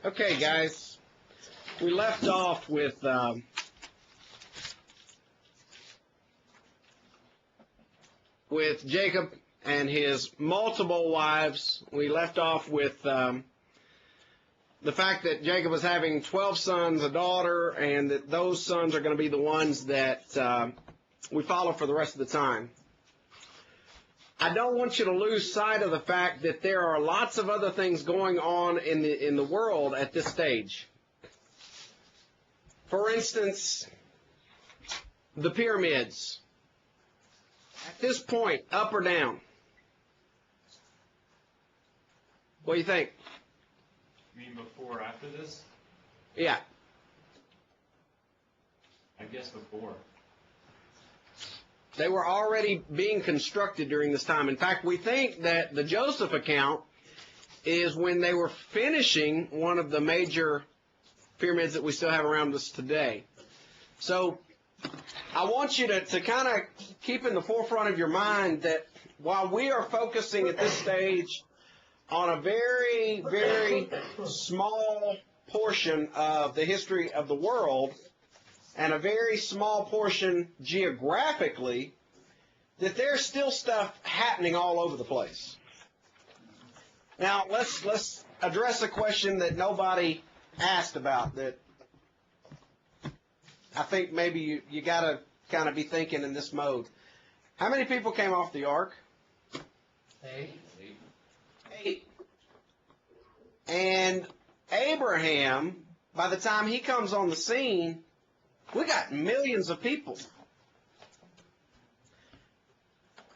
Okay, guys, we left off with Jacob and his multiple wives. We left off with the fact that Jacob was having 12 sons, a daughter, and that those sons are going to be the ones that we follow for the rest of the time. I don't want you to lose sight of the fact that there are lots of other things going on in the world at this stage. For instance, the pyramids. At this point, up or down? What do you think? You mean before or after this? Yeah. I guess before. They were already being constructed during this time. In fact, we think that the Joseph account is when they were finishing one of the major pyramids that we still have around us today. So I want you to kind of keep in the forefront of your mind that while we are focusing at this stage on a very, very small portion of the history of the world, and a very small portion geographically, that there's still stuff happening all over the place. Now, let's address a question that nobody asked about that I think maybe you got to kind of be thinking in this mode. How many people came off the ark? 8. And Abraham, by the time he comes on the scene, we got millions of people.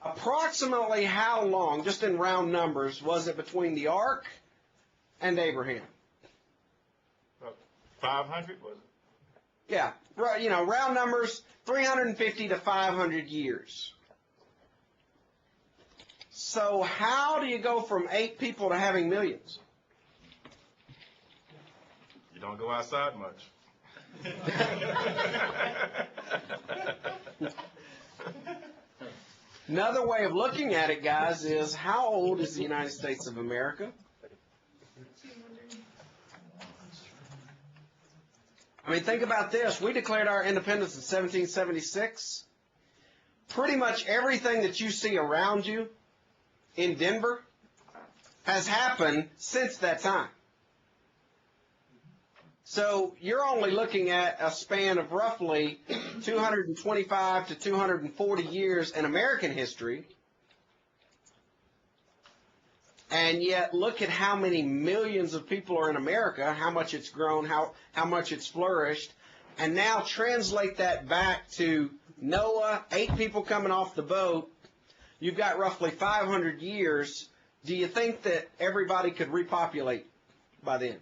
Approximately how long, just in round numbers, was it between the ark and Abraham? 500, was it? Yeah, round numbers, 350 to 500 years. So how do you go from 8 people to having millions? You don't go outside much. Another way of looking at it, guys, is how old is the United States of America? I mean, think about this. We declared our independence in 1776. Pretty much everything that you see around you in Denver has happened since that time. So you're only looking at a span of roughly 225 to 240 years in American history. And yet look at how many millions of people are in America, how much it's grown, how much it's flourished. And now translate that back to Noah, 8 people coming off the boat. You've got roughly 500 years. Do you think that everybody could repopulate by then?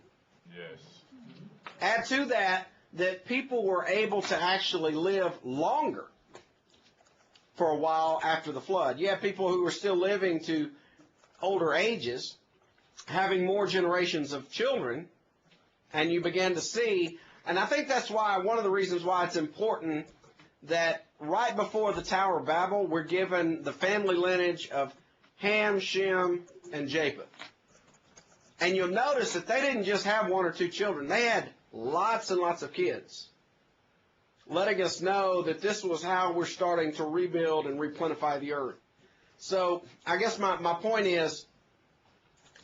Yes. Add to that people were able to actually live longer for a while after the flood. You have people who were still living to older ages, having more generations of children, and you began to see, and I think that's why, one of the reasons why it's important that right before the Tower of Babel, we're given the family lineage of Ham, Shem, and Japheth. And you'll notice that they didn't just have 1 or 2 children. They had lots and lots of kids, letting us know that this was how we're starting to rebuild and replenify the earth. So I guess my point is,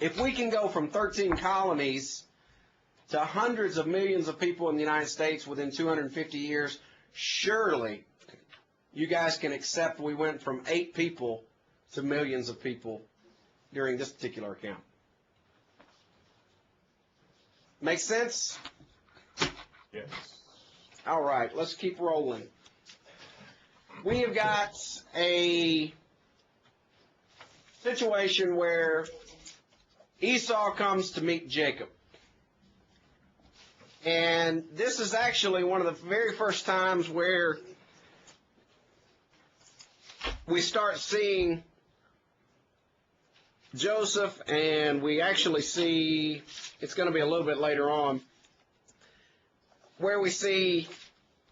if we can go from 13 colonies to hundreds of millions of people in the United States within 250 years, surely you guys can accept we went from 8 people to millions of people during this particular account. Make sense? Yes. All right, let's keep rolling. We have got a situation where Esau comes to meet Jacob. And this is actually one of the very first times where we start seeing Joseph, and we actually see, it's going to be a little bit later on, where we see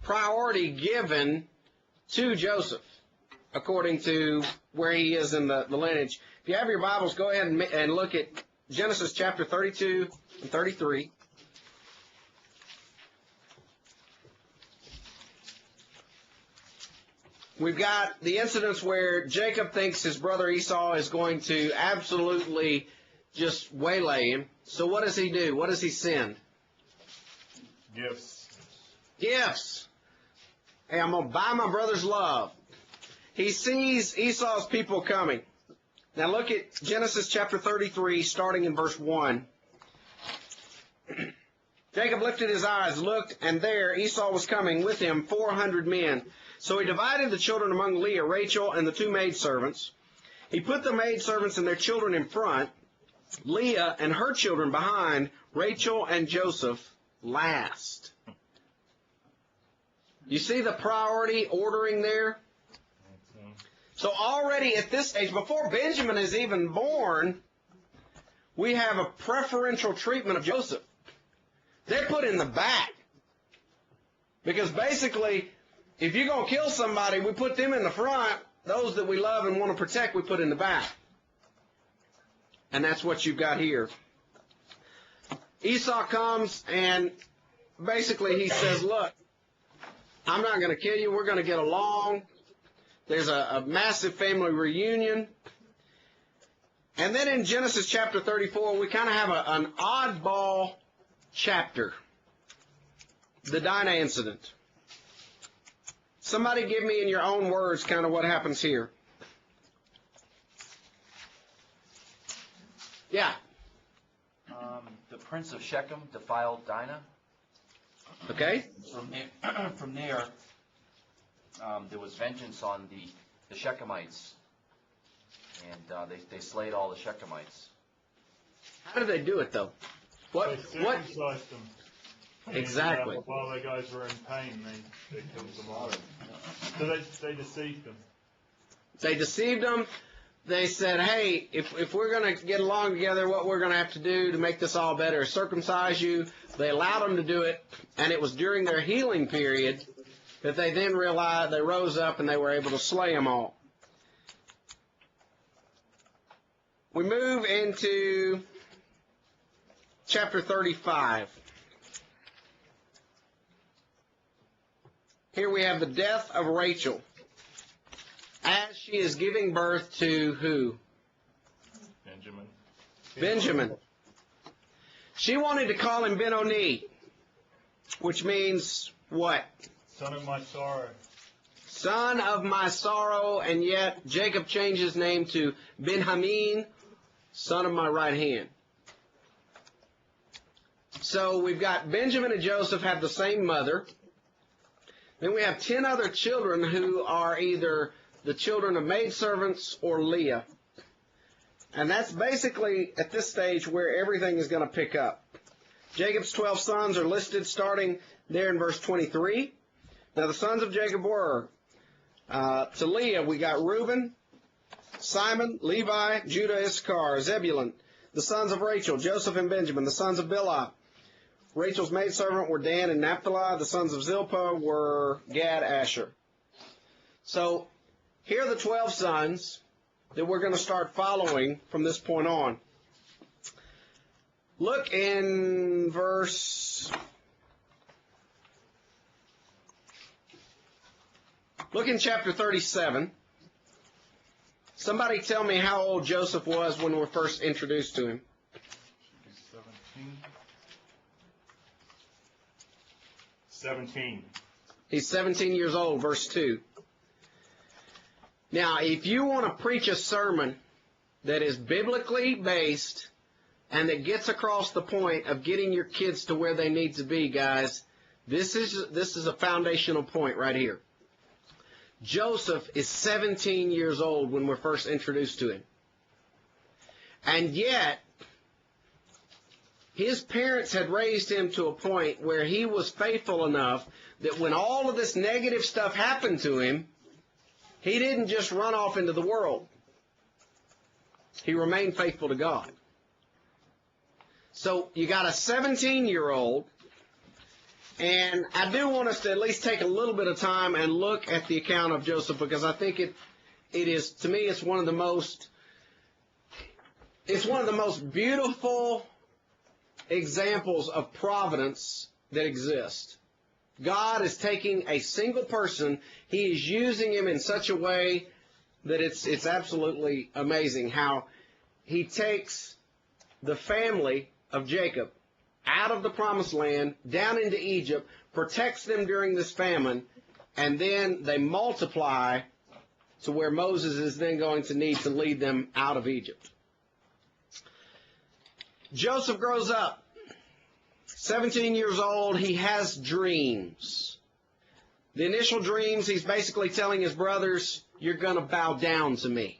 priority given to Joseph according to where he is in the lineage. If you have your Bibles, go ahead and look at Genesis chapter 32 and 33. we've got the incidents where Jacob thinks his brother Esau is going to absolutely just waylay him. So what does he do? What does he send? Gifts. Gifts. Hey, I'm going to buy my brother's love. He sees Esau's people coming. Now look at Genesis chapter 33, starting in verse 1. Jacob lifted his eyes, looked, and there Esau was coming, with him 400 men. So he divided the children among Leah, Rachel, and the two maidservants. He put the maidservants and their children in front, Leah and her children behind, Rachel and Joseph last. You see the priority ordering there? So already at this stage, before Benjamin is even born, we have a preferential treatment of Joseph. They're put in the back. Because basically, if you're going to kill somebody, we put them in the front. Those that we love and want to protect, we put in the back. And that's what you've got here. Esau comes and basically he says, look, I'm not going to kill you. We're going to get along. There's a massive family reunion. And then in Genesis chapter 34, we kind of have an oddball chapter. The Dyna Incident. Somebody give me in your own words kind of what happens here. Yeah. The prince of Shechem defiled Dinah. Okay. From there, there was vengeance on the Shechemites, and they slayed all the Shechemites. How did they do it, though? They circumcised them. Exactly. And, while the guys were in pain, they killed them all. So they deceived them. They deceived them. They said, hey, if we're going to get along together, what we're going to have to do to make this all better is circumcise you. They allowed them to do it, and it was during their healing period that they then realized, they rose up and they were able to slay them all. We move into chapter 35. Here we have the death of Rachel as she is giving birth to who? Benjamin. She wanted to call him Ben-Oni, which means what? Son of my sorrow. Son of my sorrow, and yet Jacob changed his name to Benjamin, son of my right hand. So we've got Benjamin and Joseph have the same mother. Then we have 10 other children who are either the children of maidservants or Leah. And that's basically, at this stage, where everything is going to pick up. Jacob's 12 sons are listed starting there in verse 23. Now the sons of Jacob were, to Leah, we got Reuben, Simon, Levi, Judah, Issachar, Zebulun. The sons of Rachel, Joseph and Benjamin. The sons of Bilhah, Rachel's maidservant, were Dan and Naphtali. The sons of Zilpah were Gad, Asher. So here are the 12 sons that we're going to start following from this point on. Look in Look in chapter 37. Somebody tell me how old Joseph was when we were first introduced to him. 17. He's 17 years old, verse 2. Now, if you want to preach a sermon that is biblically based and that gets across the point of getting your kids to where they need to be, guys, this is a foundational point right here. Joseph is 17 years old when we're first introduced to him. And yet, his parents had raised him to a point where he was faithful enough that when all of this negative stuff happened to him, he didn't just run off into the world. He remained faithful to God. So you got a 17-year-old, and I do want us to at least take a little bit of time and look at the account of Joseph, because I think it is, to me, it's one of the most beautiful examples of providence that exist. God is taking a single person. He is using him in such a way that it's absolutely amazing how he takes the family of Jacob out of the promised land, down into Egypt, protects them during this famine, and then they multiply to where Moses is then going to need to lead them out of Egypt. Joseph grows up. 17 years old, he has dreams. The initial dreams, he's basically telling his brothers, you're going to bow down to me.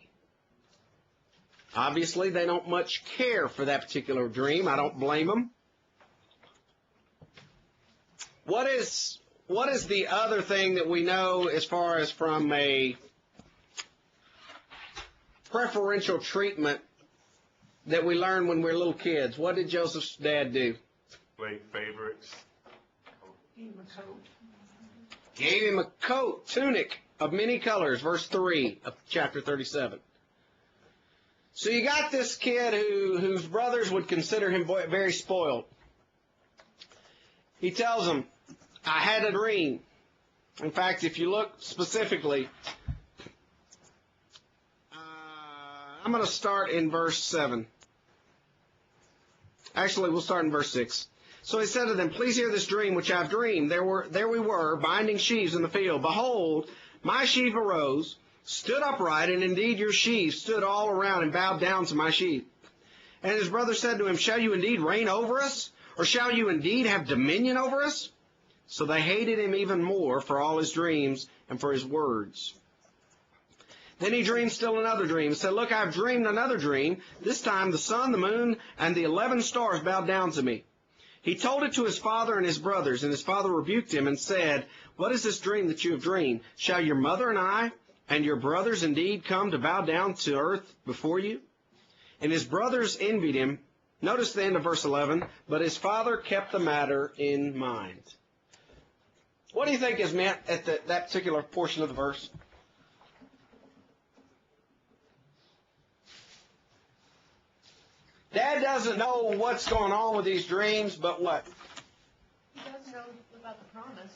Obviously, they don't much care for that particular dream. I don't blame them. What is the other thing that we know as far as from a preferential treatment that we learn when we're little kids? What did Joseph's dad do? Play favorites. Gave him a coat, tunic of many colors, verse 3 of chapter 37. So you got this kid whose brothers would consider him very spoiled. He tells them, I had a dream. In fact, if you look specifically, I'm going to start in verse 7. Actually, we'll start in verse 6. So he said to them, please hear this dream which I've dreamed. There we were, binding sheaves in the field. Behold, my sheaf arose, stood upright, and indeed your sheaves stood all around and bowed down to my sheaf. And his brother said to him, shall you indeed reign over us? Or shall you indeed have dominion over us? So they hated him even more for all his dreams and for his words. Then he dreamed still another dream. He said, look, I've dreamed another dream. This time the sun, the moon, and the 11 stars bowed down to me. He told it to his father and his brothers, and his father rebuked him and said, what is this dream that you have dreamed? Shall your mother and I and your brothers indeed come to bow down to earth before you? And his brothers envied him. Notice the end of verse 11. But his father kept the matter in mind. What do you think is meant at that particular portion of the verse? Dad doesn't know what's going on with these dreams, but what? He does know about the promise.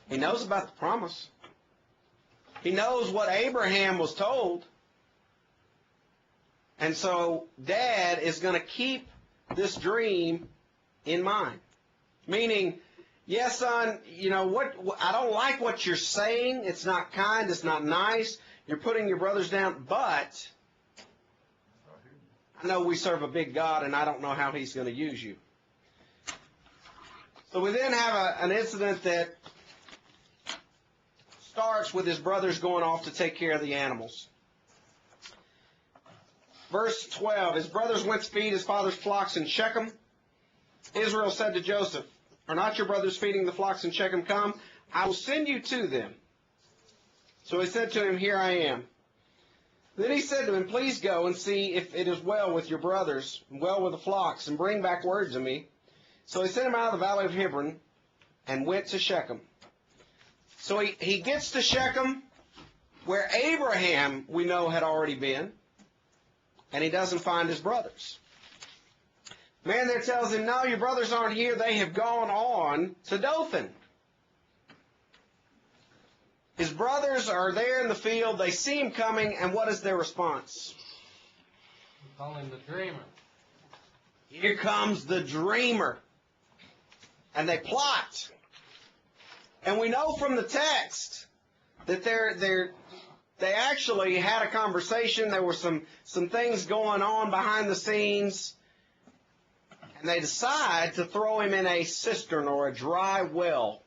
He knows about the promise. He knows what Abraham was told. And so Dad is going to keep this dream in mind. Meaning, yes, son, you know, what I don't like what you're saying. It's not kind. It's not nice. You're putting your brothers down. But I know we serve a big God, and I don't know how he's going to use you. So we then have an incident that starts with his brothers going off to take care of the animals. Verse 12, his brothers went to feed his father's flocks in Shechem. Israel said to Joseph, are not your brothers feeding the flocks in Shechem? Come, I will send you to them. So he said to him, here I am. Then he said to him, please go and see if it is well with your brothers, and well with the flocks, and bring back word to me. So he sent him out of the valley of Hebron and went to Shechem. So he gets to Shechem, where Abraham, we know, had already been, and he doesn't find his brothers. Man there tells him, no, your brothers aren't here. They have gone on to Dothan. His brothers are there in the field. They see him coming, and what is their response? We call him the dreamer. Here comes the dreamer. And they plot. And we know from the text that they actually had a conversation. There were some things going on behind the scenes. And they decide to throw him in a cistern or a dry well.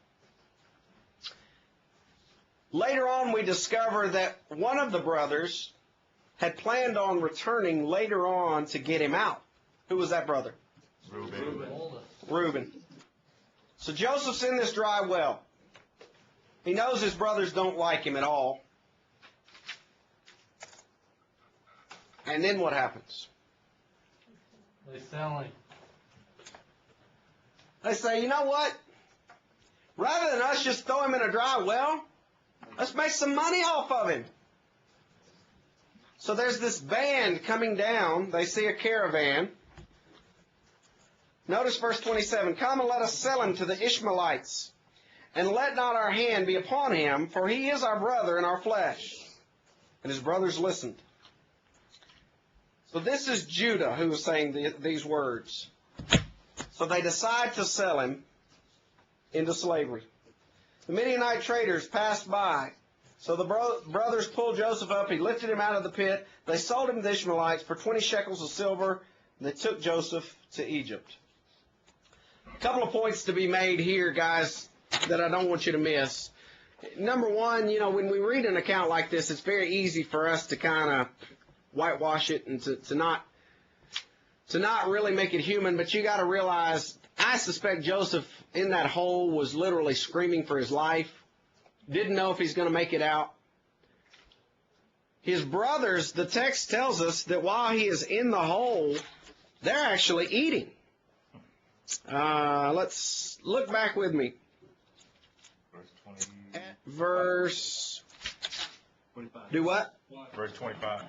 Later on, we discover that one of the brothers had planned on returning later on to get him out. Who was that brother? Reuben. So Joseph's in this dry well. He knows his brothers don't like him at all. And then what happens? They sell him. They say, you know what? Rather than us just throw him in a dry well, let's make some money off of him. So there's this band coming down. They see a caravan. Notice verse 27. Come and let us sell him to the Ishmaelites, and let not our hand be upon him, for he is our brother and our flesh. And his brothers listened. So this is Judah who is saying these words. So they decide to sell him into slavery. The Midianite traders passed by. So the brothers pulled Joseph up. He lifted him out of the pit. They sold him to the Ishmaelites for 20 shekels of silver. And they took Joseph to Egypt. A couple of points to be made here, guys, that I don't want you to miss. Number one, when we read an account like this, it's very easy for us to kind of whitewash it and to not really make it human. But you got to realize, I suspect Joseph in that hole was literally screaming for his life. Didn't know if he's going to make it out. His brothers, the text tells us that while he is in the hole, they're actually eating. Let's look back with me. Verse 25. Do what? Verse 25.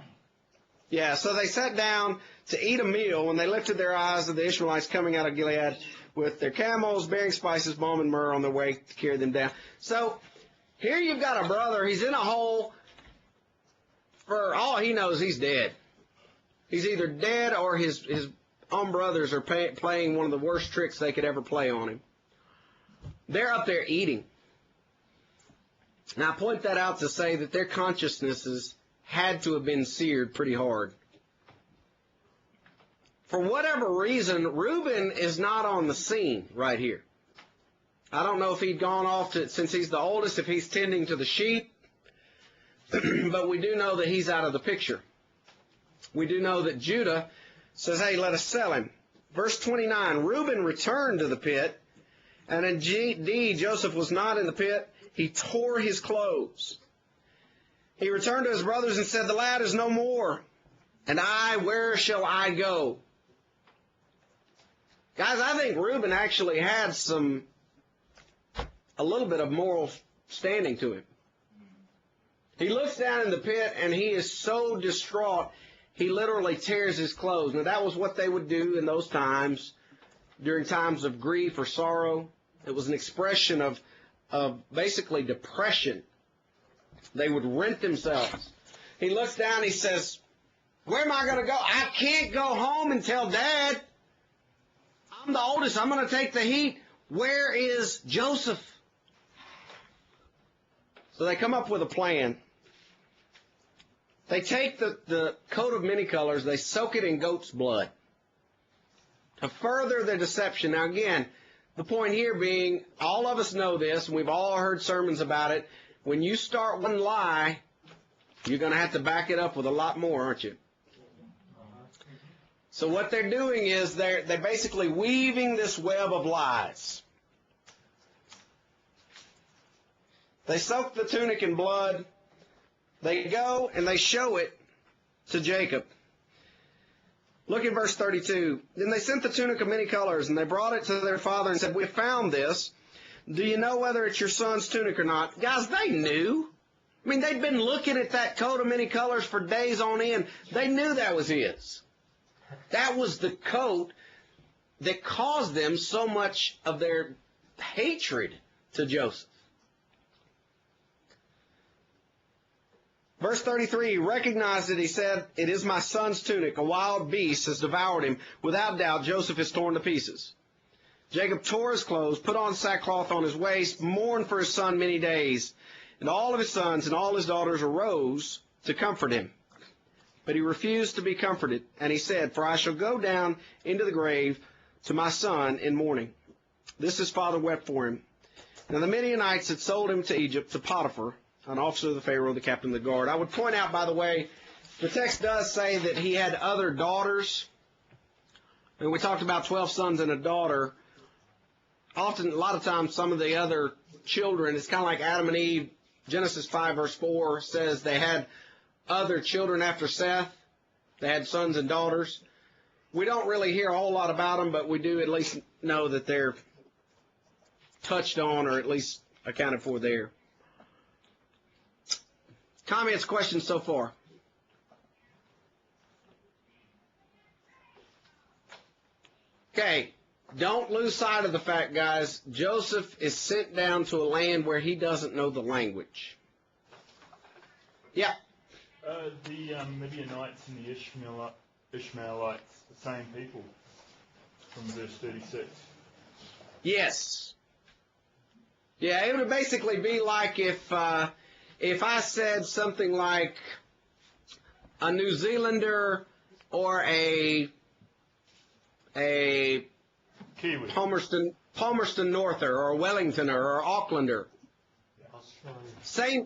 Yeah, so they sat down to eat a meal when they lifted their eyes to the Ishmaelites coming out of Gilead with their camels bearing spices, balm, and myrrh on their way to carry them down. So here you've got a brother. He's in a hole. For all he knows, he's dead. He's either dead or his own brothers are playing one of the worst tricks they could ever play on him. They're up there eating. Now, I point that out to say that their consciousnesses had to have been seared pretty hard. For whatever reason, Reuben is not on the scene right here. I don't know if he'd gone off since he's the oldest, if he's tending to the sheep, but we do know that he's out of the picture. We do know that Judah says, hey, let us sell him. Verse 29, Reuben returned to the pit, and indeed Joseph was not in the pit. He tore his clothes. He returned to his brothers and said, the lad is no more, and where shall I go? Guys, I think Reuben actually had a little bit of moral standing to him. He looks down in the pit, and he is so distraught, he literally tears his clothes. Now, that was what they would do in those times, during times of grief or sorrow. It was an expression of basically depression. They would rent themselves. He looks down, he says, where am I going to go? I can't go home and tell Dad. I'm the oldest. I'm going to take the heat. Where is Joseph? So they come up with a plan. They take the coat of many colors, they soak it in goat's blood to further their deception. Now again, the point here being, all of us know this, and we've all heard sermons about it. When you start one lie, you're going to have to back it up with a lot more, aren't you? So what they're doing is they're basically weaving this web of lies. They soak the tunic in blood. They go and they show it to Jacob. Look at verse 32. Then they sent the tunic of many colors, and they brought it to their father and said, we found this. Do you know whether it's your son's tunic or not? Guys, they knew. I mean, they'd been looking at that coat of many colors for days on end. They knew that was his. That was the coat that caused them so much of their hatred to Joseph. Verse 33, he recognized it. He said, it is my son's tunic. A wild beast has devoured him. Without doubt, Joseph is torn to pieces. Jacob tore his clothes, put on sackcloth on his waist, mourned for his son many days. And all of his sons and all his daughters arose to comfort him. But he refused to be comforted. And he said, for I shall go down into the grave to my son in mourning. This his father wept for him. Now the Midianites had sold him to Egypt, to Potiphar, an officer of the Pharaoh, the captain of the guard. I would point out, by the way, the text does say that he had other daughters. And we talked about 12 sons and a daughter. Often, a lot of times, some of the other children, it's kind of like Adam and Eve. Genesis 5, verse 4 says they had other children after Seth. They had sons and daughters. We don't really hear a whole lot about them, but we do at least know that they're touched on or at least accounted for there. Comments, questions so far? Okay. don't lose sight of the fact, guys, Joseph is sent down to a land where he doesn't know the language. Yeah. The Midianites and the Ishmaelites, the same people from verse 36. Yes. Yeah, it would basically be like if I said something like a New Zealander or a Kiwi. Palmerston Norther or a Wellingtoner or Aucklander. Australia.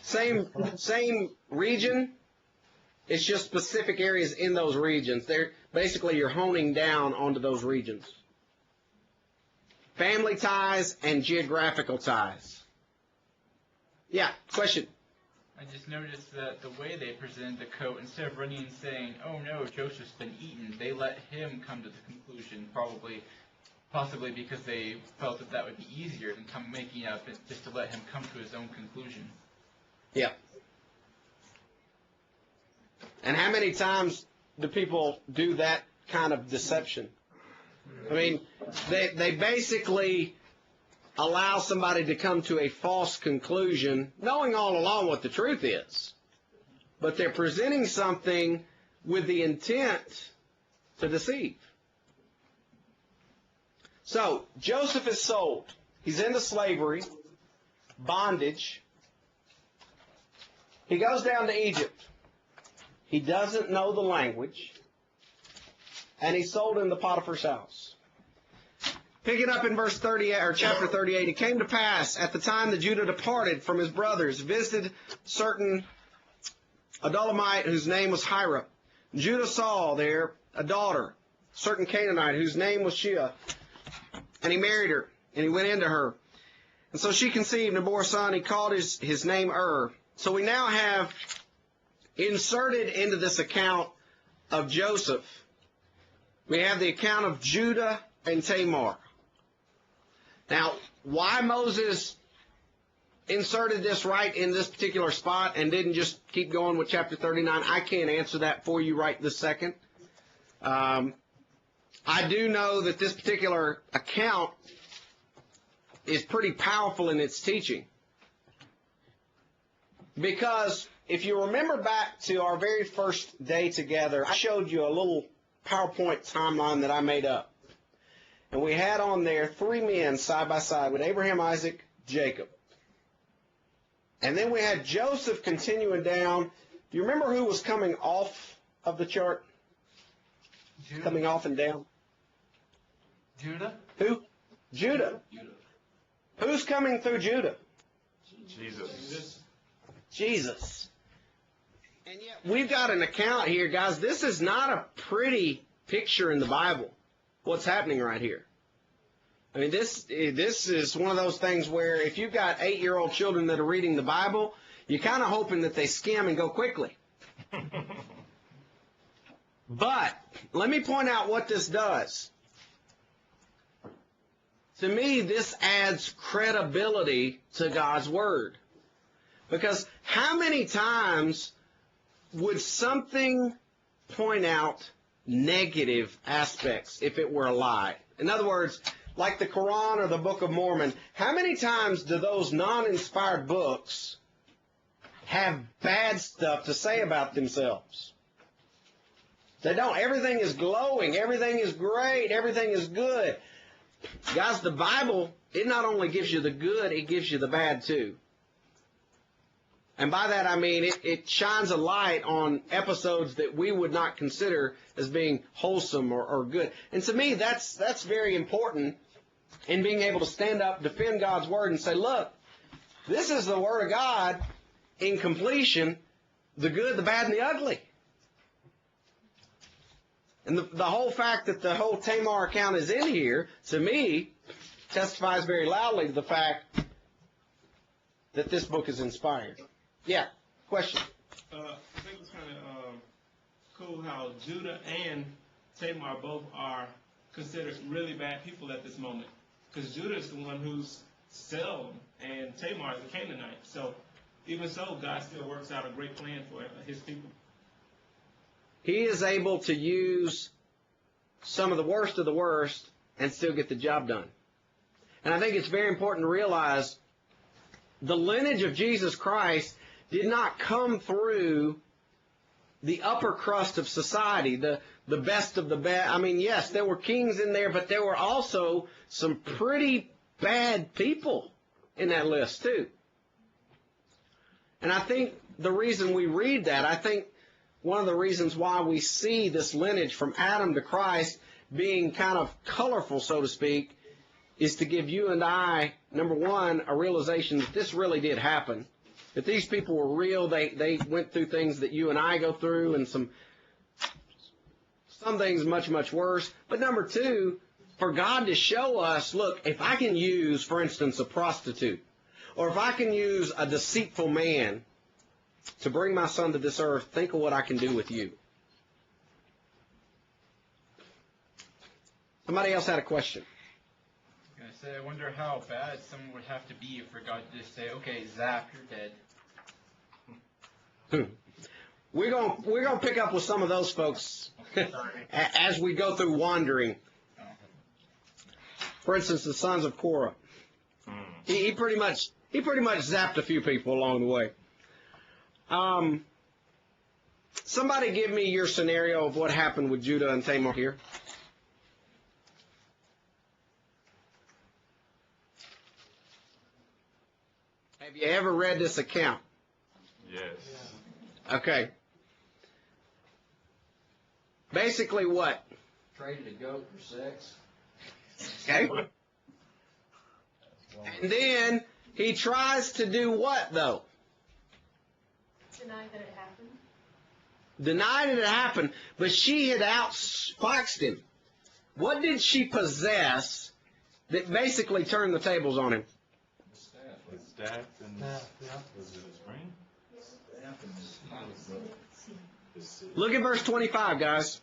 Same region. It's just specific areas in those regions. They're basically you're honing down onto those regions. Family ties and geographical ties. Yeah, question. I just noticed that the way they presented the coat, instead of running and saying, "Oh no, Joseph's been eaten," they let him come to the conclusion, possibly because they felt that that would be easier than making up it, just to let him come to his own conclusion. Yeah. And how many times do people do that kind of deception? I mean, they basically allow somebody to come to a false conclusion, knowing all along what the truth is. But they're presenting something with the intent to deceive. So, Joseph is sold. He's into slavery, bondage. He goes down to Egypt. He doesn't know the language. And he's sold into Potiphar's house. Pick it up in verse 38, or chapter 38. It came to pass at the time that Judah departed from his brothers, visited certain Adullamite whose name was Harrub. Judah saw there a daughter, certain Canaanite whose name was Shea, and he married her, and he went into her. And so she conceived and bore a son. He called his name So we now have inserted into this account of Joseph, we have the account of Judah and Tamar. Now, why Moses inserted this right in this particular spot and didn't just keep going with chapter 39, I can't answer that for you right this second. I do know that this particular account is pretty powerful in its teaching. Because if you remember back to our very first day together, I showed you a little PowerPoint timeline that I made up. And we had on there 3 men side by side with Abraham, Isaac, Jacob. And then we had Joseph continuing down. Do you remember who was coming off of the chart? Judah. Coming off and down? Judah? Who? Judah. Who's coming through Judah? Jesus. Jesus. And yet we've got an account here, guys. This is not a pretty picture in the Bible, what's happening right here. I mean, this is one of those things where if you've got 8-year-old children that are reading the Bible, you're kind of hoping that they skim and go quickly. But let me point out what this does. To me, this adds credibility to God's Word. Because how many times would something point out negative aspects if it were a lie? In other words, like the Quran or the Book of Mormon, how many times do those non-inspired books have bad stuff to say about themselves? They don't. Everything is glowing. Everything is great. Everything is good. Guys, the Bible, it not only gives you the good, it gives you the bad too. And by that I mean it shines a light on episodes that we would not consider as being wholesome or good. And to me, that's very important in being able to stand up, defend God's Word, and say, look, this is the Word of God in completion, the good, the bad, and the ugly. And the whole fact that the whole Tamar account is in here, to me, testifies very loudly to the fact that this book is inspired. Yeah, question. I think it's kind of cool how Judah and Tamar both are considered really bad people at this moment. Because Judah is the one who's selling, and Tamar is a Canaanite. So even so, God still works out a great plan for his people. He is able to use some of the worst and still get the job done. And I think it's very important to realize the lineage of Jesus Christ did not come through the upper crust of society, the best of the best. I mean, yes, there were kings in there, but there were also some pretty bad people in that list too. And I think the reason we read that, I think one of the reasons why we see this lineage from Adam to Christ being kind of colorful, so to speak, is to give you and I, number one, a realization that this really did happen. That these people were real. They went through things that you and I go through, and some things much, much worse. But number two, for God to show us, look, if I can use, for instance, a prostitute, or if I can use a deceitful man to bring my son to this earth, think of what I can do with you. Somebody else had a question. I was gonna say, I wonder how bad someone would have to be for God to just say, okay, Zap, you're dead. We're gonna pick up with some of those folks as we go through wandering. For instance, the sons of Korah. He pretty much zapped a few people along the way. Somebody give me your scenario of what happened with Judah and Tamar here. Have you ever read this account? Yes. Okay. Basically what? Traded a goat for sex. Okay. And then he tries to do what, though? Deny that it happened. Deny that it happened, but she had outfoxed him. What did she possess that basically turned the tables on him? The staff and Yeah. was it his ring? Look at verse 25, guys.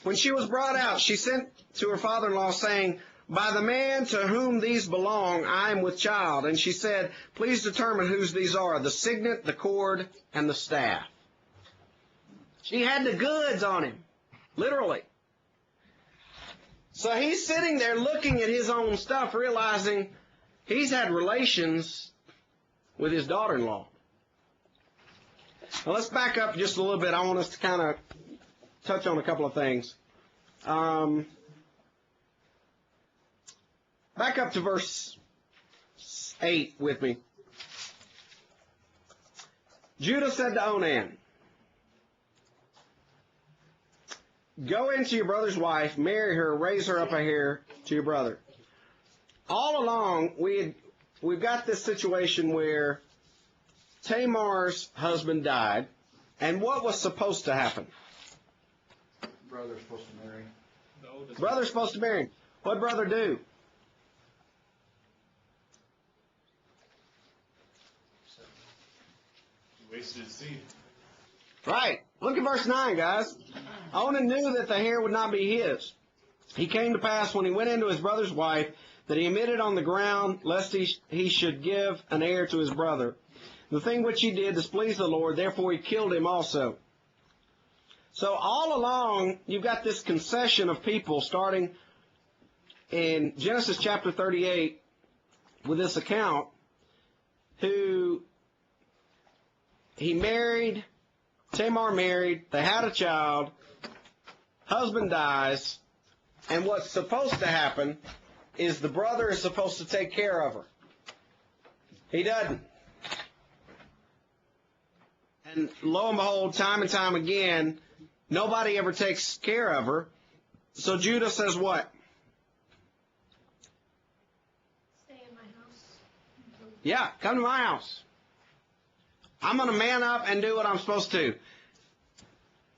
When she was brought out, she sent to her father-in-law, saying, by the man to whom these belong, I am with child. And she said, please determine whose these are, the signet, the cord, and the staff. She had the goods on him, literally. So he's sitting there looking at his own stuff, realizing he's had relations with his daughter-in-law. Now let's back up just a little bit. I want us to kind of touch on a couple of things. Back up to verse 8 with me. Judah said to Onan, go into your brother's wife, marry her, raise her up a heir to your brother. All along, we've got this situation where Tamar's husband died, and what was supposed to happen? Brother's supposed to marry. The oldest. Brother's supposed to marry him. What'd brother do? He wasted his seed. Right. Look at verse 9, guys. Onan knew that the hair would not be his. He came to pass when he went into his brother's wife that he emitted on the ground lest he should give an heir to his brother. The thing which he did displeased the Lord, therefore he killed him also. So all along, you've got this concession of people starting in Genesis chapter 38 with this account who he married, Tamar married, they had a child, husband dies, and what's supposed to happen is the brother is supposed to take care of her. He doesn't. And lo and behold, time and time again, nobody ever takes care of her. So Judah says what? Stay in my house. Yeah, come to my house. I'm going to man up and do what I'm supposed to.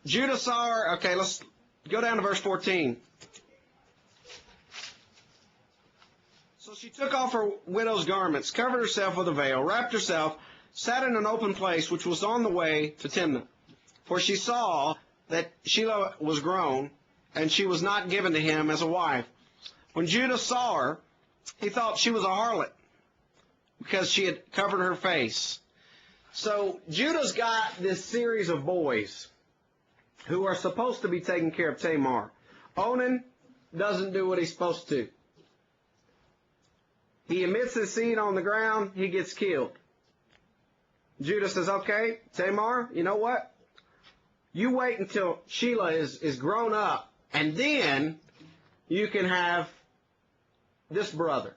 Judah saw her. Okay, let's go down to verse 14. So she took off her widow's garments, covered herself with a veil, wrapped herself, sat in an open place which was on the way to Timnah. For she saw that Shelah was grown, and she was not given to him as a wife. When Judah saw her, he thought she was a harlot, because she had covered her face. So Judah's got this series of boys who are supposed to be taking care of Tamar. Onan doesn't do what he's supposed to. He emits his seed on the ground, he gets killed. Judah says, okay, Tamar, you know what? You wait until Sheila is grown up, and then you can have this brother.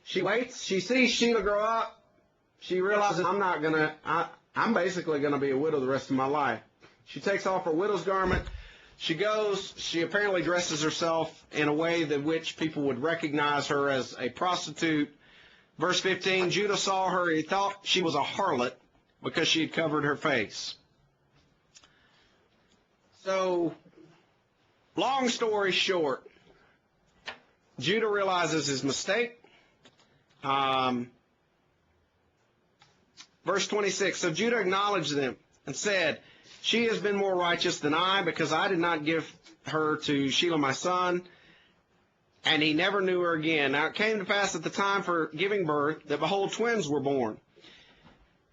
She waits, she sees Sheila grow up, she realizes I'm basically going to be a widow the rest of my life. She takes off her widow's garment. She goes, she apparently dresses herself in a way that which people would recognize her as a prostitute. Verse 15, Judah saw her, he thought she was a harlot because she had covered her face. So, long story short, Judah realizes his mistake. Verse 26, so Judah acknowledged them and said, she has been more righteous than I, because I did not give her to Sheila my son, and he never knew her again. Now it came to pass at the time for giving birth, that behold, twins were born.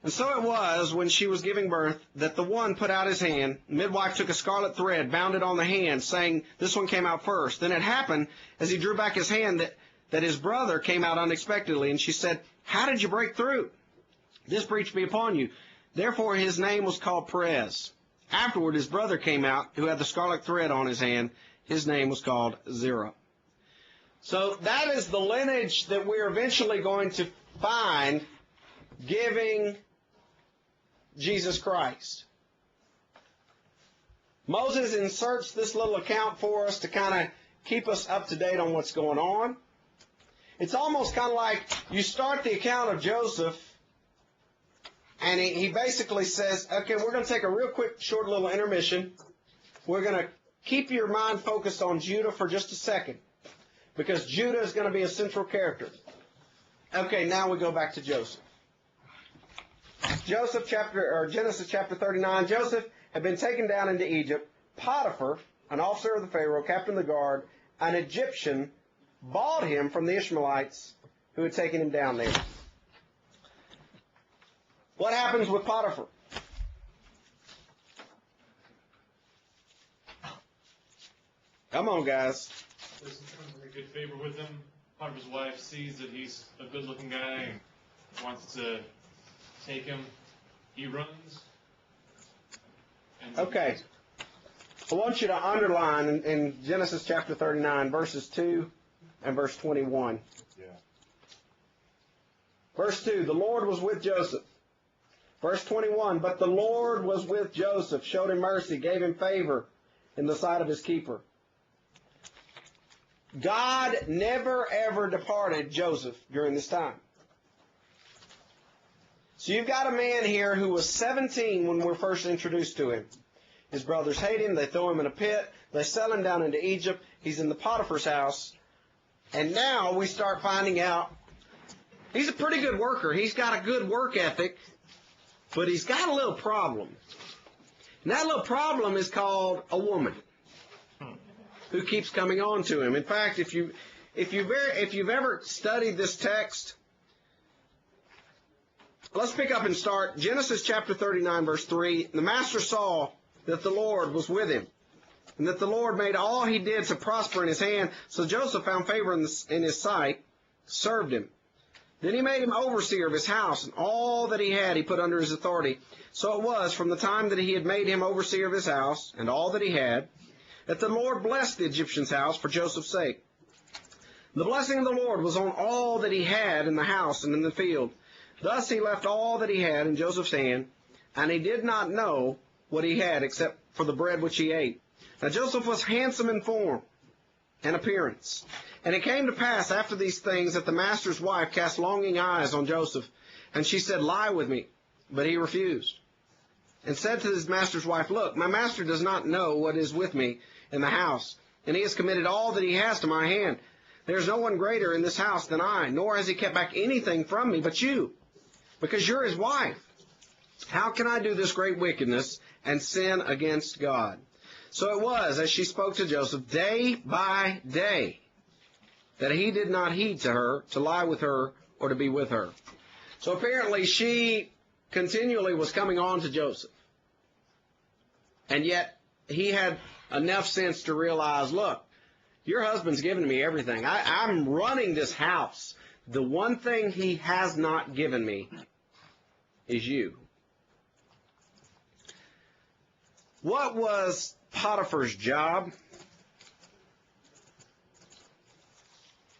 And so it was, when she was giving birth, that the one put out his hand, the midwife took a scarlet thread, bound it on the hand, saying, this one came out first. Then it happened, as he drew back his hand, that his brother came out unexpectedly, and she said, how did you break through? This breach be upon you. Therefore his name was called Perez. Afterward his brother came out, who had the scarlet thread on his hand. His name was called Zerah. So that is the lineage that we're eventually going to find giving Jesus Christ. Moses inserts this little account for us to kind of keep us up to date on what's going on. It's almost kind of like you start the account of Joseph, and he basically says, okay, we're going to take a real quick, short little intermission. We're going to keep your mind focused on Judah for just a second, because Judah is going to be a central character. Okay, now we go back to Joseph. Genesis chapter 39, Joseph had been taken down into Egypt. Potiphar, an officer of the Pharaoh, captain of the guard, an Egyptian, bought him from the Ishmaelites who had taken him down there. What happens with Potiphar? Come on, guys. There's a very good favor with him. Potiphar's wife sees that he's a good-looking guy and wants to take him. He runs. Okay. I want you to underline in Genesis chapter 39, verses 2 and verse 21. Yeah. Verse 2, the Lord was with Joseph. Verse 21, but the Lord was with Joseph, showed him mercy, gave him favor in the sight of his keeper. God never, ever departed Joseph during this time. So you've got a man here who was 17 when we're first introduced to him. His brothers hate him. They throw him in a pit. They sell him down into Egypt. He's in the Potiphar's house. And now we start finding out he's a pretty good worker. He's got a good work ethic, but he's got a little problem. And that little problem is called a woman who keeps coming on to him. In fact, if you've ever studied this text, let's pick up and start Genesis chapter 39, verse 3. The master saw that the Lord was with him, and that the Lord made all he did to prosper in his hand. So Joseph found favor in his sight, served him. Then he made him overseer of his house, and all that he had he put under his authority. So it was, from the time that he had made him overseer of his house, and all that he had, that the Lord blessed the Egyptian's house for Joseph's sake. The blessing of the Lord was on all that he had in the house and in the field. Thus he left all that he had in Joseph's hand, and he did not know what he had except for the bread which he ate. Now Joseph was handsome in form and appearance. And it came to pass after these things that the master's wife cast longing eyes on Joseph, and she said, lie with me. But he refused, and said to his master's wife, look, my master does not know what is with me in the house, and he has committed all that he has to my hand. There is no one greater in this house than I, nor has he kept back anything from me but you, because you're his wife. How can I do this great wickedness and sin against God? So it was, as she spoke to Joseph, day by day, that he did not heed to her, to lie with her, or to be with her. So apparently she continually was coming on to Joseph. And yet he had enough sense to realize, look, your husband's given me everything. I'm running this house. The one thing he has not given me is you. What was Potiphar's job?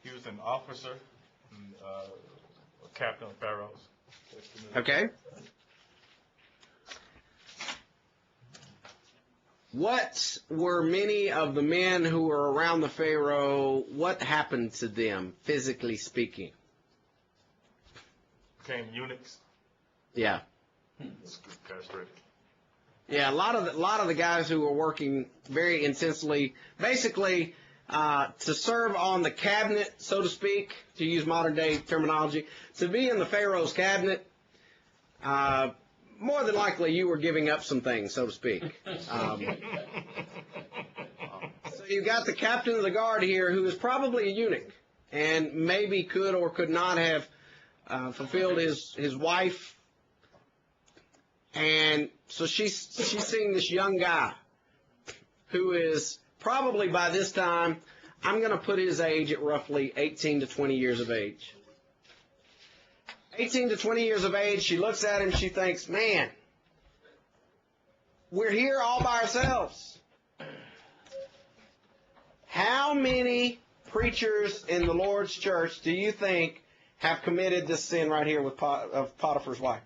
He was an officer, and, a captain of Pharaoh's. Okay. What were many of the men who were around the Pharaoh, what happened to them, physically speaking? Became eunuchs. Yeah. Castrated. Yeah, a lot of the guys who were working very intensely, basically to serve on the cabinet, so to speak, to use modern day terminology, to be in the Pharaoh's cabinet, more than likely you were giving up some things, so to speak. So you got the captain of the guard here who is probably a eunuch and maybe could or could not have fulfilled his wife. And so she's seeing this young guy who is probably by this time, I'm going to put his age at roughly 18 to 20 years of age. 18 to 20 years of age, she looks at him, she thinks, man, we're here all by ourselves. How many preachers in the Lord's church do you think have committed this sin right here with of Potiphar's wife?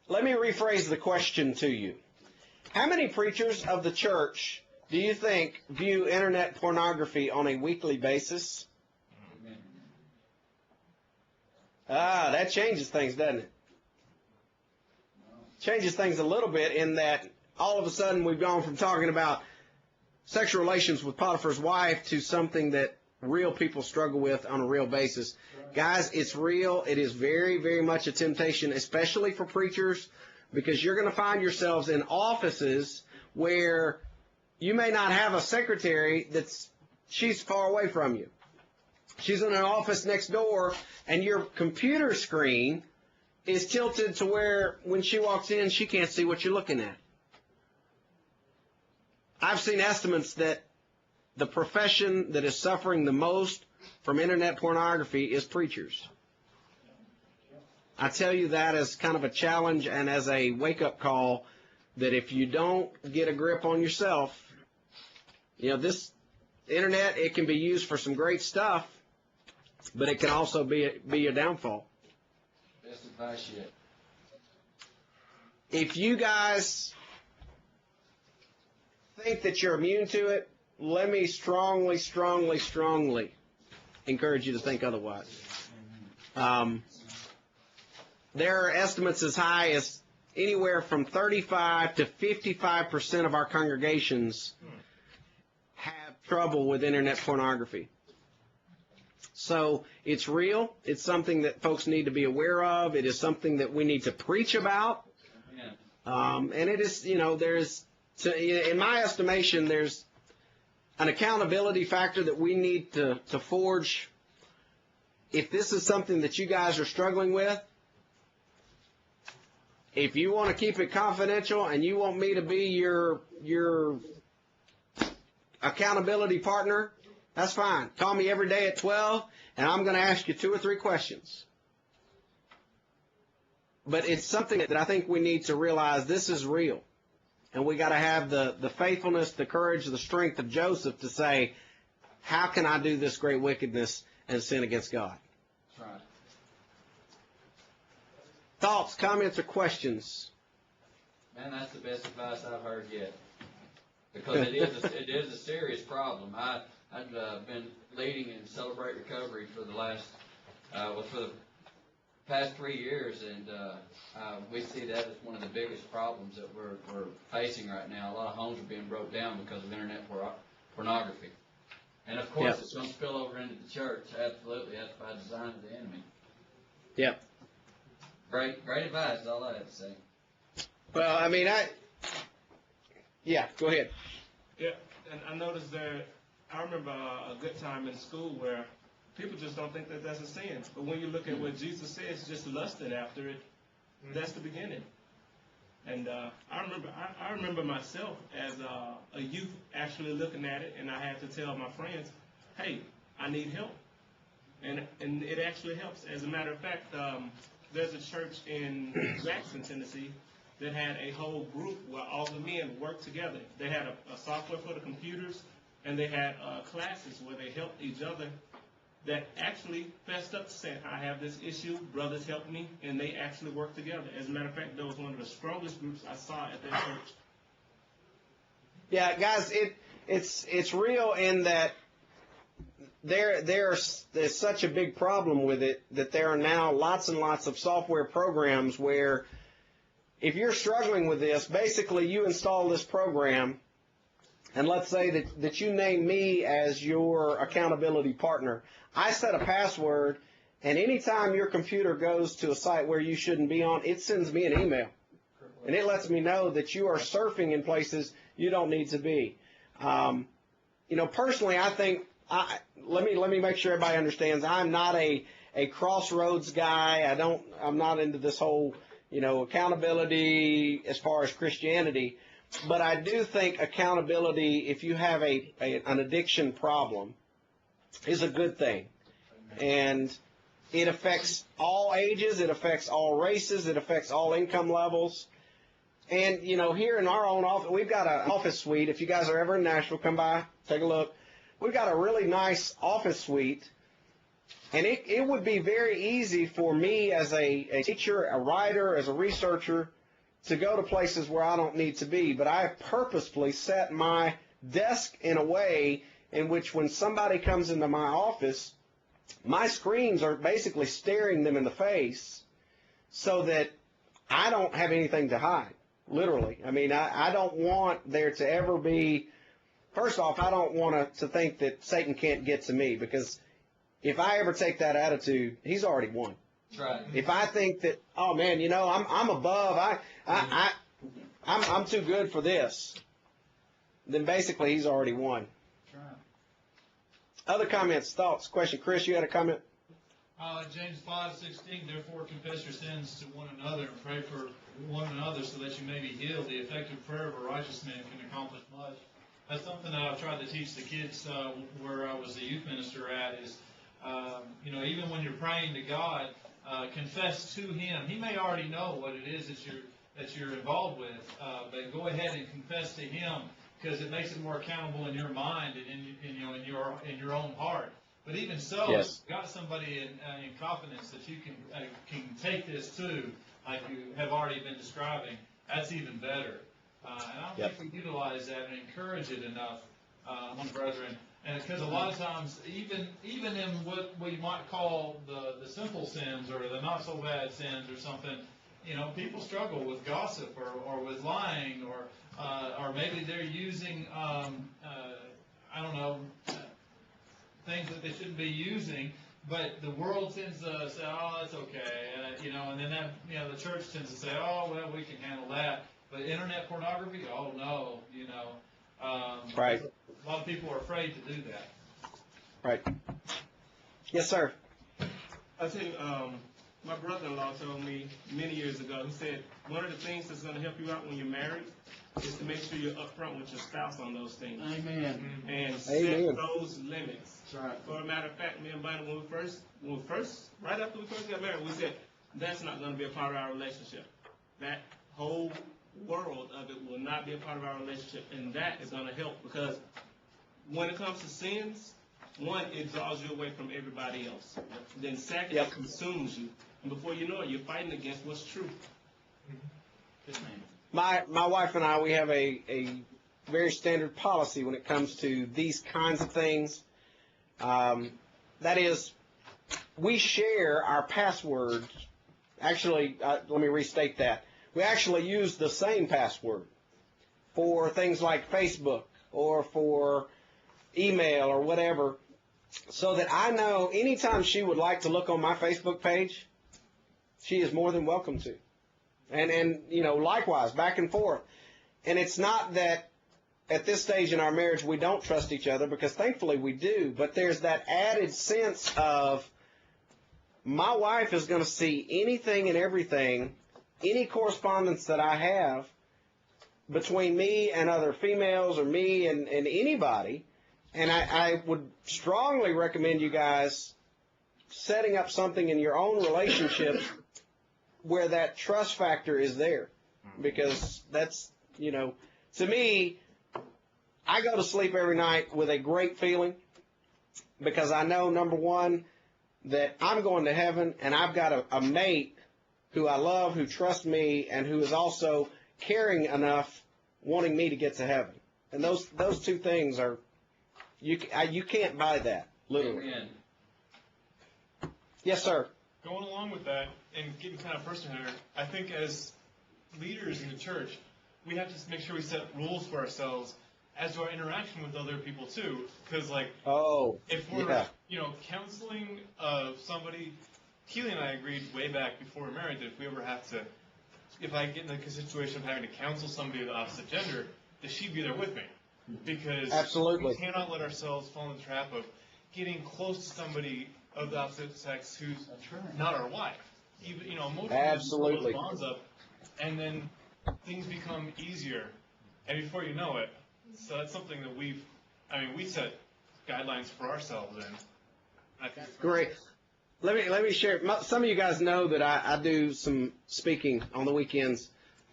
Let me rephrase the question to you. How many preachers of the church do you think view internet pornography on a weekly basis? That changes things, doesn't it? Changes things a little bit in that all of a sudden we've gone from talking about sexual relations with Potiphar's wife to something that real people struggle with on a real basis. Guys, it's real. It is very, very much a temptation, especially for preachers, because you're going to find yourselves in offices where you may not have a secretary she's far away from you. She's in an office next door, and your computer screen is tilted to where when she walks in, she can't see what you're looking at. I've seen estimates that the profession that is suffering the most from internet pornography is preachers. I tell you that as kind of a challenge and as a wake-up call that if you don't get a grip on yourself, this internet, it can be used for some great stuff, but it can also be a downfall. Best advice yet. If you guys think that you're immune to it, let me strongly, strongly, strongly encourage you to think otherwise. There are estimates as high as anywhere from 35 to 55% of our congregations have trouble with internet pornography. So it's real. It's something that folks need to be aware of. It is something that we need to preach about. And it is, in my estimation, there's an accountability factor that we need to forge. If this is something that you guys are struggling with, if you want to keep it confidential and you want me to be your accountability partner, that's fine. Call me every day at 12, and I'm going to ask you 2 or 3 questions. But it's something that I think we need to realize this is real. And we got to have the faithfulness, the courage, the strength of Joseph to say, how can I do this great wickedness and sin against God? That's right. Thoughts, comments, or questions? Man, that's the best advice I've heard yet. Because it is a serious problem. I've been leading in Celebrate Recovery for the past 3 years, and we see that as one of the biggest problems that we're facing right now. A lot of homes are being broke down because of internet pornography. And of course, It's going to spill over into the church. Absolutely. That's by design of the enemy. Yep. Great advice is all I have to say. Well, I mean, go ahead. Yeah, and I noticed I remember a good time in school where people just don't think that that's a sin. But when you look at what Jesus says, just lusting after it, that's the beginning. And I remember myself as a youth actually looking at it, and I had to tell my friends, hey, I need help. And it actually helps. As a matter of fact, there's a church in Jackson, Tennessee, that had a whole group where all the men worked together. They had a software for the computers, and they had classes where they helped each other that actually fessed up to saying, I have this issue, brothers help me, and they actually worked together. As a matter of fact, that was one of the strongest groups I saw at that church. Yeah, guys, it's real in that there's such a big problem with it that there are now lots and lots of software programs where if you're struggling with this, basically you install this program, and let's say that you name me as your accountability partner. I set a password, and anytime your computer goes to a site where you shouldn't be on, it sends me an email. And it lets me know that you are surfing in places you don't need to be. Personally, I think, let me make sure everybody understands, I'm not a crossroads guy. I'm not into this whole, accountability as far as Christianity. But I do think accountability, if you have an addiction problem, is a good thing. And it affects all ages, it affects all races, it affects all income levels. And, here in our own office, we've got an office suite. If you guys are ever in Nashville, come by, take a look. We've got a really nice office suite. And it would be very easy for me as a teacher, a writer, as a researcher, to go to places where I don't need to be. But I have purposefully set my desk in a way in which when somebody comes into my office, my screens are basically staring them in the face so that I don't have anything to hide, literally. I mean, I don't want there to ever be, first off, I don't want to think that Satan can't get to me, because if I ever take that attitude, he's already won. That's right. If I think that, oh man, I'm above, I'm too good for this, then basically he's already won. That's right. Other comments, thoughts, question? Chris, you had a comment? James 5:16, therefore confess your sins to one another and pray for one another so that you may be healed. The effective prayer of a righteous man can accomplish much. That's something that I've tried to teach the kids where I was a youth minister at is, even when you're praying to God, confess to Him. He may already know what it is that you're involved with, but go ahead and confess to Him, because it makes it more accountable in your mind and in your own heart. But even so, yes, you've got somebody in confidence that you can take this to, like you have already been describing. That's even better. And I don't think we utilize that and encourage it enough among brethren. And because a lot of times, even in what we might call the simple sins or the not so bad sins or something, people struggle with gossip or with lying or maybe they're using things that they shouldn't be using. But the world tends to say, oh, that's okay, and then the church tends to say, oh, well, we can handle that. But internet pornography, oh no, right. A lot of people are afraid to do that. Right. Yes, sir. I tell you, my brother-in-law told me many years ago, he said, one of the things that's going to help you out when you're married is to make sure you're upfront with your spouse on those things. Amen. And set those limits. That's right. For a matter of fact, me and Bunny, right after we first got married, we said, that's not going to be a part of our relationship. That whole world of it will not be a part of our relationship, and that is going to help, because when it comes to sins, one, it draws you away from everybody else. Then second, it consumes you, and before you know it, you're fighting against what's true. My wife and I, we have a very standard policy when it comes to these kinds of things. That is, we share our passwords. Actually, let me restate that. We actually use the same password for things like Facebook or for email or whatever, so that I know anytime she would like to look on my Facebook page, she is more than welcome to. And likewise, back and forth. And it's not that at this stage in our marriage we don't trust each other, because thankfully we do, but there's that added sense of my wife is going to see anything and everything any correspondence that I have between me and other females or me and anybody, and I would strongly recommend you guys setting up something in your own relationships where that trust factor is there. Because that's, you know, to me, I go to sleep every night with a great feeling because I know, number one, that I'm going to heaven and I've got a mate who I love, who trusts me, and who is also caring enough, wanting me to get to heaven. And those two things are, you can't buy that, literally. Amen. Yes, sir. Going along with that and getting kind of personal here, I think as leaders in the church, we have to make sure we set rules for ourselves as to our interaction with other people too. Because if we're counseling somebody, Keely and I agreed way back before we were married that if we ever have to, if I get in a situation of having to counsel somebody of the opposite gender, that she'd be there with me. Because absolutely, we cannot let ourselves fall in the trap of getting close to somebody of the opposite sex who's not our wife. Even, emotionally, absolutely, bonds up, and then things become easier, and before you know it. So that's something that we set guidelines for ourselves in. I think great. Let me share. Some of you guys know that I do some speaking on the weekends,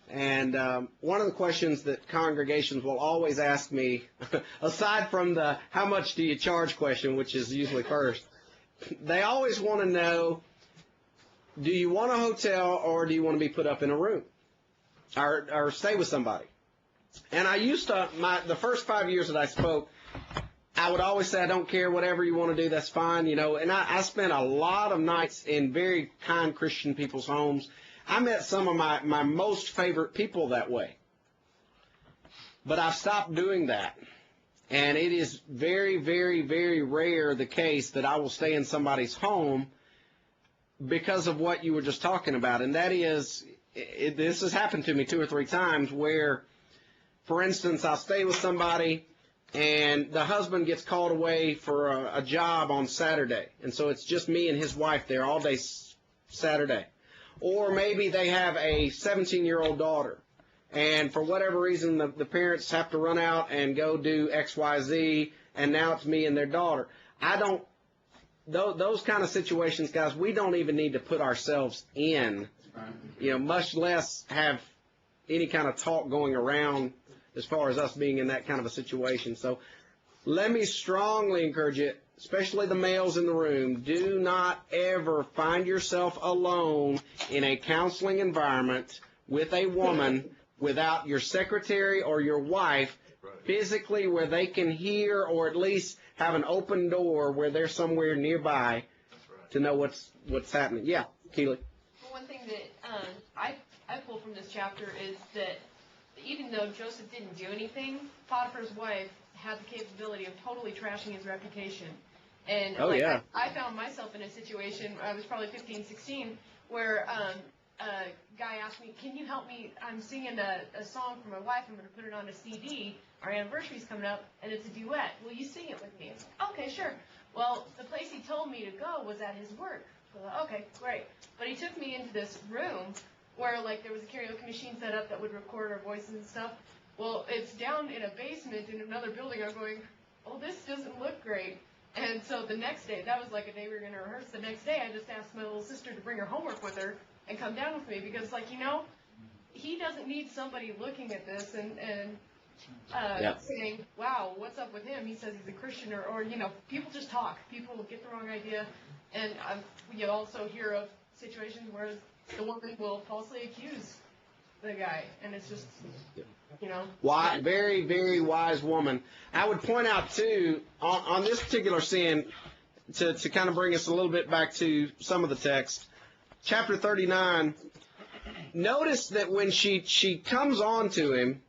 and one of the questions that congregations will always ask me, aside from the "how much do you charge" question, which is usually first, they always want to know, do you want a hotel or do you want to be put up in a room or stay with somebody? And I used to, the first 5 years that I spoke, I would always say, I don't care, whatever you want to do, that's fine, and I spent a lot of nights in very kind Christian people's homes. I met some of my most favorite people that way. But I've stopped doing that. And it is very, very, very rare the case that I will stay in somebody's home because of what you were just talking about. And that is, this has happened to me 2 or 3 times where, for instance, I'll stay with somebody and the husband gets called away for a job on Saturday. And so it's just me and his wife there all day Saturday. Or maybe they have a 17-year-old daughter. And for whatever reason, the parents have to run out and go do X, Y, Z, and now it's me and their daughter. Those kind of situations, guys, we don't even need to put ourselves in, much less have any kind of talk going around as far as us being in that kind of a situation. So let me strongly encourage you, especially the males in the room, do not ever find yourself alone in a counseling environment with a woman without your secretary or your wife physically where they can hear or at least have an open door where they're somewhere nearby to know what's happening. Yeah, Keely. Well, one thing that I pull from this chapter is that even though Joseph didn't do anything, Potiphar's wife had the capability of totally trashing his reputation. And I found myself in a situation, I was probably 15, 16, where a guy asked me, can you help me? I'm singing a song for my wife. I'm going to put it on a CD. Our anniversary's coming up, and it's a duet. Will you sing it with me? I was like, okay, sure. Well, the place he told me to go was at his work. So I thought, okay, great. But he took me into this room where, there was a karaoke machine set up that would record our voices and stuff. Well, it's down in a basement in another building. I'm going, oh, this doesn't look great. And so the next day, that was like a day we were going to rehearse. The next day, I just asked my little sister to bring her homework with her and come down with me because, he doesn't need somebody looking at this and saying, wow, what's up with him? He says he's a Christian or people just talk. People get the wrong idea. And you also hear of situations where the woman will falsely accuse the guy. And it's just, Very, very wise woman. I would point out, too, on this particular sin, to kind of bring us a little bit back to some of the text, chapter 39, notice that when she comes on to him,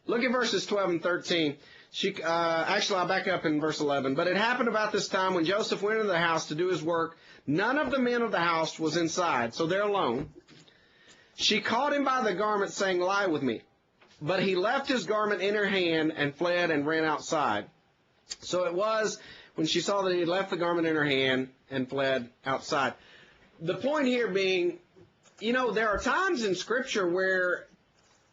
look at verses 12 and 13. Actually, I'll back up in verse 11. But it happened about this time when Joseph went into the house to do his work, none of the men of the house was inside, so they're alone. She caught him by the garment, saying, lie with me. But he left his garment in her hand and fled and ran outside. So it was when she saw that he had left the garment in her hand and fled outside. The point here being, there are times in Scripture where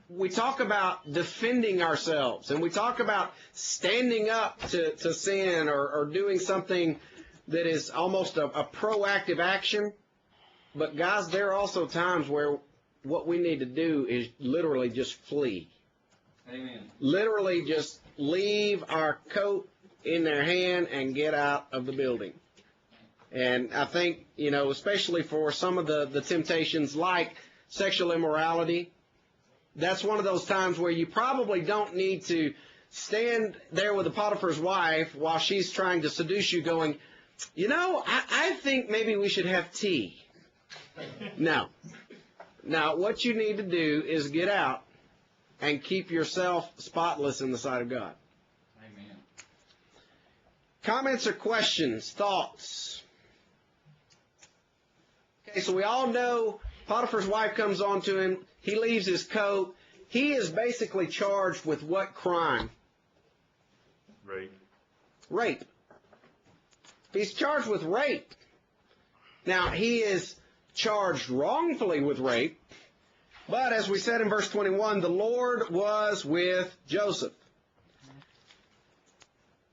we talk about defending ourselves, and we talk about standing up to sin or doing something that is almost a proactive action. But guys, there are also times where what we need to do is literally just flee. Amen. Literally just leave our coat in their hand and get out of the building. And I think, especially for some of the temptations like sexual immorality, that's one of those times where you probably don't need to stand there with the Potiphar's wife while she's trying to seduce you going, I think maybe we should have tea. No. Now, what you need to do is get out and keep yourself spotless in the sight of God. Amen. Comments or questions, thoughts? Okay, so we all know Potiphar's wife comes on to him. He leaves his coat. He is basically charged with what crime? Rape. Rape. He's charged with rape. Now, he is charged wrongfully with rape, but as we said in verse 21, the Lord was with Joseph.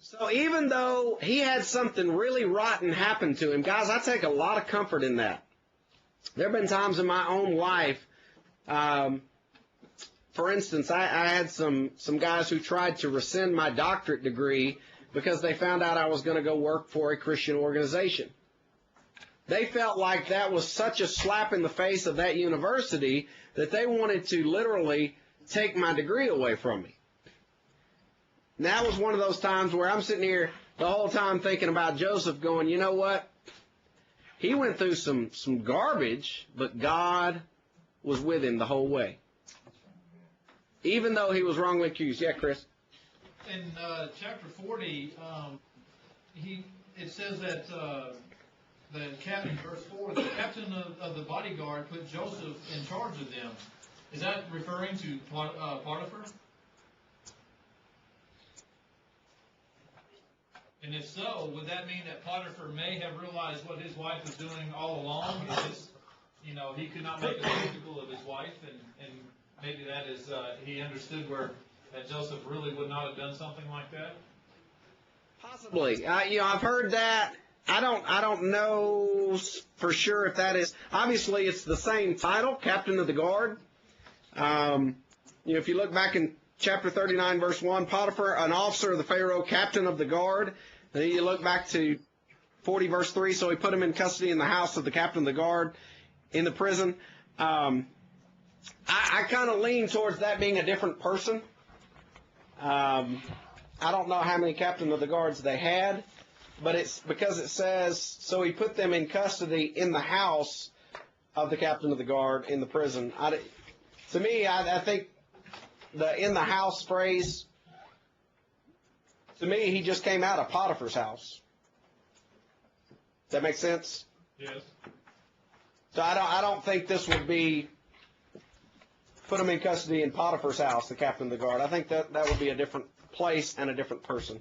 So even though he had something really rotten happen to him, guys, I take a lot of comfort in that. There have been times in my own life, for instance, I had some guys who tried to rescind my doctorate degree because they found out I was going to go work for a Christian organization. They felt like that was such a slap in the face of that university that they wanted to literally take my degree away from me. And that was one of those times where I'm sitting here the whole time thinking about Joseph going, you know what? He went through some garbage, but God was with him the whole way. Even though he was wrongly accused. Yeah, Chris? In chapter 40, it says that the captain, verse 4, the captain of the bodyguard put Joseph in charge of them. Is that referring to Potiphar? And if so, would that mean that Potiphar may have realized what his wife was doing all along? He could not make a spectacle of his wife, and maybe that is, he understood that Joseph really would not have done something like that? Possibly. I've heard that. I don't know for sure if that is. Obviously, it's the same title, Captain of the Guard. If you look back in chapter 39, verse 1, Potiphar, an officer of the Pharaoh, Captain of the Guard. And then you look back to 40, verse 3, so he put him in custody in the house of the Captain of the Guard in the prison. I kind of lean towards that being a different person. I don't know how many Captain of the Guards they had. But it's because it says, so he put them in custody in the house of the captain of the guard in the prison. To me, I think the in the house phrase, to me, he just came out of Potiphar's house. Does that make sense? Yes. So I don't think this would be put him in custody in Potiphar's house, the captain of the guard. I think that would be a different place and a different person.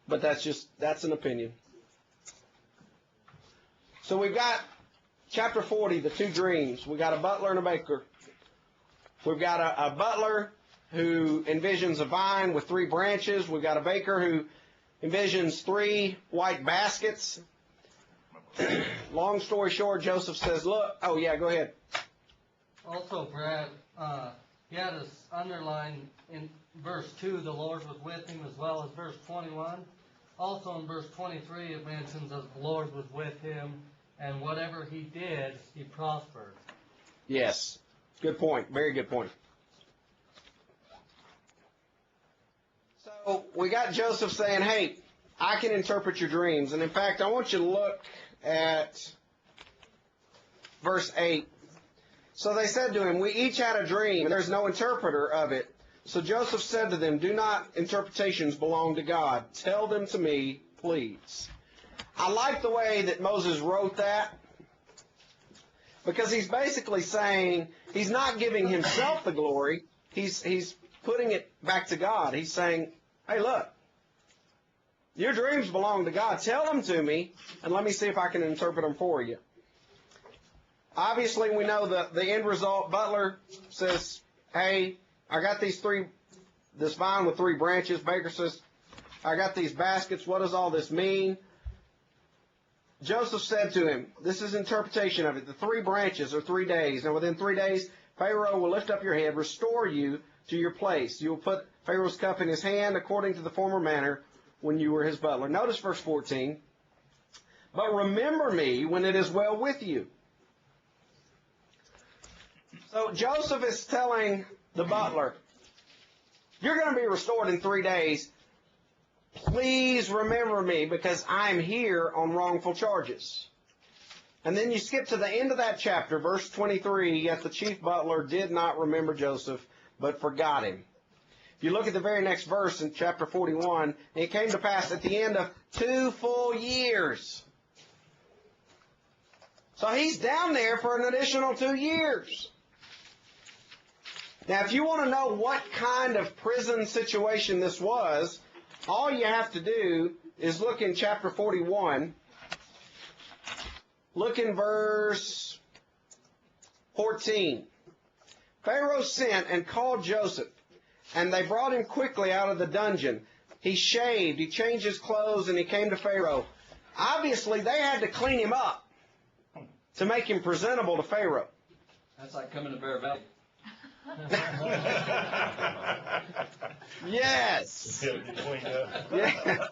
But that's an opinion. So we've got chapter 40, the two dreams. We've got a butler and a baker. We've got a butler who envisions a vine with 3 branches. We've got a baker who envisions 3 white baskets. Long story short, Joseph says, look, oh yeah, go ahead. Also, Brad, he had us underline in verse 2, the Lord was with him, as well as verse 21. Also in verse 23, it mentions that the Lord was with him, and whatever he did, he prospered. Yes. Good point. Very good point. So we got Joseph saying, hey, I can interpret your dreams. And in fact, I want you to look at verse 8. So they said to him, we each had a dream, and there's no interpreter of it. So Joseph said to them, do not interpretations belong to God? Tell them to me, please. I like the way that Moses wrote that, because he's basically saying, he's not giving himself the glory, he's putting it back to God. He's saying, hey, look, your dreams belong to God. Tell them to me, and let me see if I can interpret them for you. Obviously, we know the end result. Butler says, hey, I got this vine with 3 branches. Baker says, I got these baskets. What does all this mean? Joseph said to him, this is interpretation of it. The 3 branches are 3 days. And within 3 days, Pharaoh will lift up your head, restore you to your place. You will put Pharaoh's cup in his hand according to the former manner when you were his butler. Notice verse 14. But remember me when it is well with you. So Joseph is telling the butler, you're going to be restored in 3 days. Please remember me because I'm here on wrongful charges. And then you skip to the end of that chapter, verse 23, yet the chief butler did not remember Joseph, but forgot him. If you look at the very next verse in chapter 41, it came to pass at the end of 2 full years. So he's down there for an additional 2 years. Now, if you want to know what kind of prison situation this was, all you have to do is look in chapter 41. Look in verse 14. Pharaoh sent and called Joseph, and they brought him quickly out of the dungeon. He shaved, he changed his clothes, and he came to Pharaoh. Obviously, they had to clean him up to make him presentable to Pharaoh. That's like coming to Bear Valley. Yes. Yeah.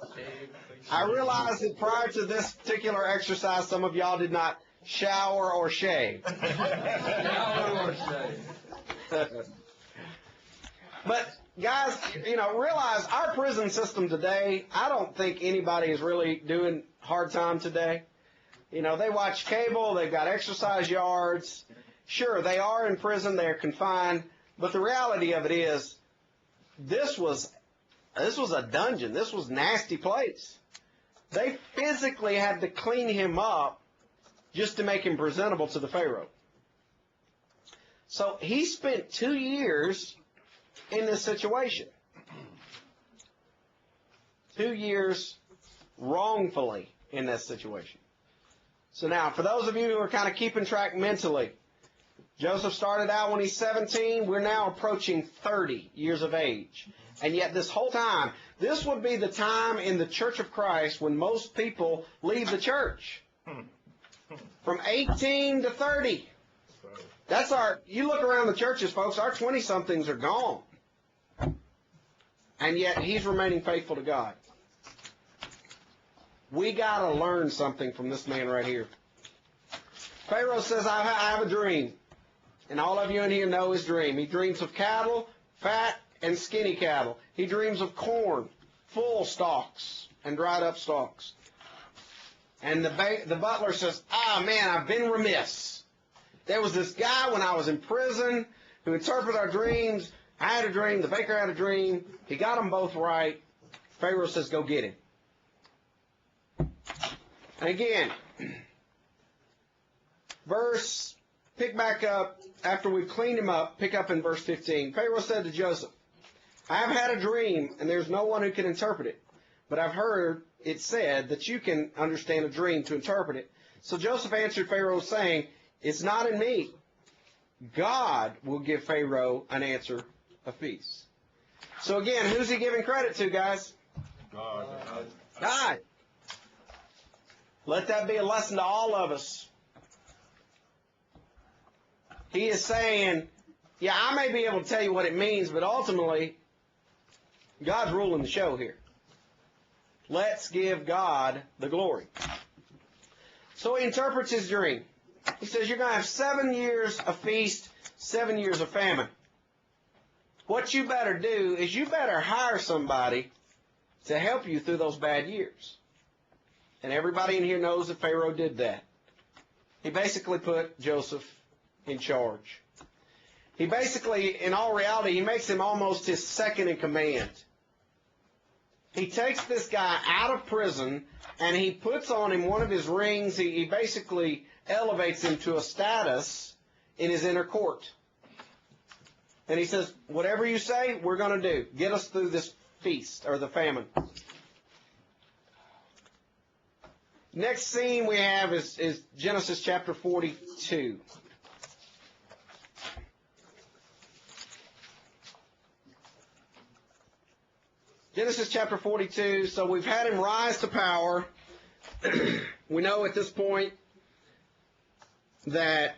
I realize that prior to this particular exercise, some of y'all did not shower or shave. But guys, realize our prison system today, I don't think anybody is really doing hard time today. They watch cable, they've got exercise yards. Sure, they are in prison, they're confined, but the reality of it is, this was a dungeon. This was a nasty place. They physically had to clean him up just to make him presentable to the Pharaoh. So he spent 2 years in this situation. 2 years wrongfully in this situation. So now, for those of you who are kind of keeping track mentally, Joseph started out when he's 17. We're now approaching 30 years of age. And yet this whole time, this would be the time in the Church of Christ when most people leave the church. From 18 to 30. You look around the churches, folks, our 20-somethings are gone. And yet he's remaining faithful to God. We got to learn something from this man right here. Pharaoh says, I have a dream. And all of you in here know his dream. He dreams of cattle, fat and skinny cattle. He dreams of corn, full stalks and dried up stalks. And the butler says, man, I've been remiss. There was this guy when I was in prison who interpreted our dreams. I had a dream. The baker had a dream. He got them both right. Pharaoh says, go get him. And again, pick back up, after we've cleaned him up, pick up in verse 15. Pharaoh said to Joseph, I have had a dream, and there's no one who can interpret it. But I've heard it said that you can understand a dream to interpret it. So Joseph answered Pharaoh, saying, it's not in me. God will give Pharaoh an answer of peace. So again, who's he giving credit to, guys? God. Let that be a lesson to all of us. He is saying, yeah, I may be able to tell you what it means, but ultimately, God's ruling the show here. Let's give God the glory. So he interprets his dream. He says, you're going to have 7 years of feast, 7 years of famine. What you better do is you better hire somebody to help you through those bad years. And everybody in here knows that Pharaoh did that. He basically put Joseph in charge. He basically, in all reality, he makes him almost his second in command. He takes this guy out of prison and he puts on him one of his rings. He basically elevates him to a status in his inner court. And he says, whatever you say, we're going to do. Get us through this feast or the famine. Next scene we have is Genesis chapter 42. Genesis chapter 42, so we've had him rise to power. We know at this point that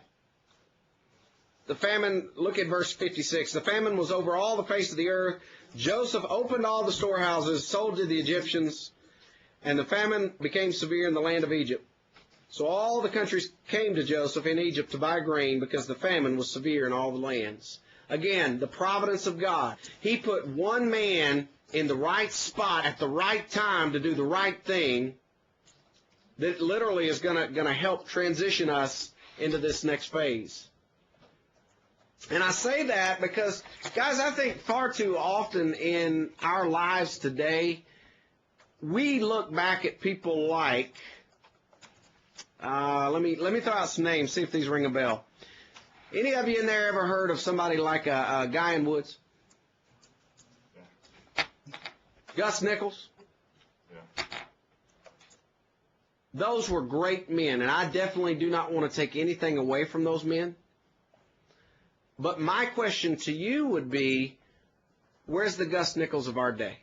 the famine, look at verse 56, the famine was over all the face of the earth. Joseph opened all the storehouses, sold to the Egyptians, and the famine became severe in the land of Egypt. So all the countries came to Joseph in Egypt to buy grain because the famine was severe in all the lands. Again, the providence of God. He put one man in the right spot at the right time to do the right thing that literally is going to help transition us into this next phase. And I say that because, guys, I think far too often in our lives today, we look back at people like, let me throw out some names, see if these ring a bell. Any of you in there ever heard of somebody like a Guy in Woods? Gus Nichols? Yeah. Those were great men, and I definitely do not want to take anything away from those men. But my question to you would be, where's the Gus Nichols of our day?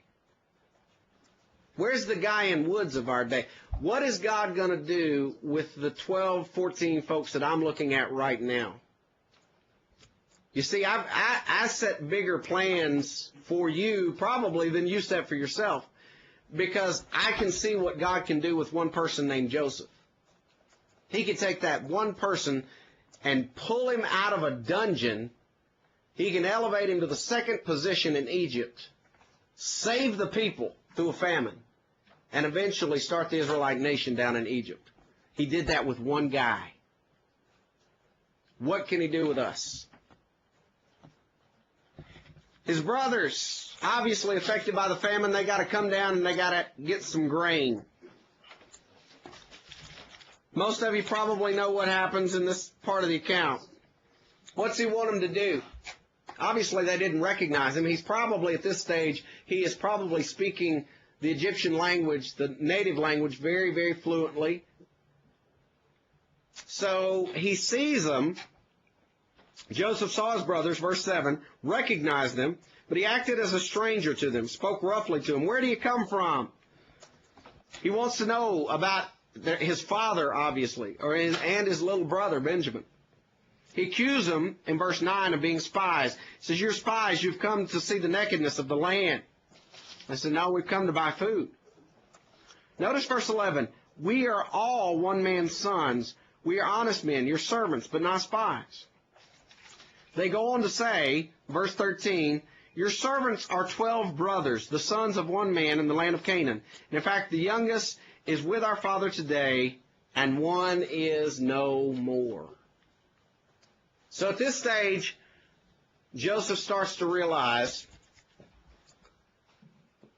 Where's the Guy in Woods of our day? What is God going to do with the 12, 14 folks that I'm looking at right now? You see, I set bigger plans for you probably than you set for yourself, because I can see what God can do with one person named Joseph. He could take that one person and pull him out of a dungeon. He can elevate him to the second position in Egypt, save the people through a famine, and eventually start the Israelite nation down in Egypt. He did that with one guy. What can he do with us? His brothers, obviously affected by the famine, they got to come down and they got to get some grain. Most of you probably know what happens in this part of the account. What's he want them to do? Obviously, they didn't recognize him. He's probably, at this stage, he is probably speaking the Egyptian language, the native language, very, very fluently. So he sees them. Joseph saw his brothers, verse 7, recognized them, but he acted as a stranger to them, spoke roughly to them. Where do you come from? He wants to know about his father, obviously, and his little brother, Benjamin. He accused them in verse 9 of being spies. He says, you're spies, you've come to see the nakedness of the land. They said, no, we've come to buy food. Notice verse 11, we are all one man's sons. We are honest men, your servants, but not spies. They go on to say, verse 13, your servants are 12 brothers, the sons of one man in the land of Canaan. And in fact, the youngest is with our father today, and one is no more. So at this stage, Joseph starts to realize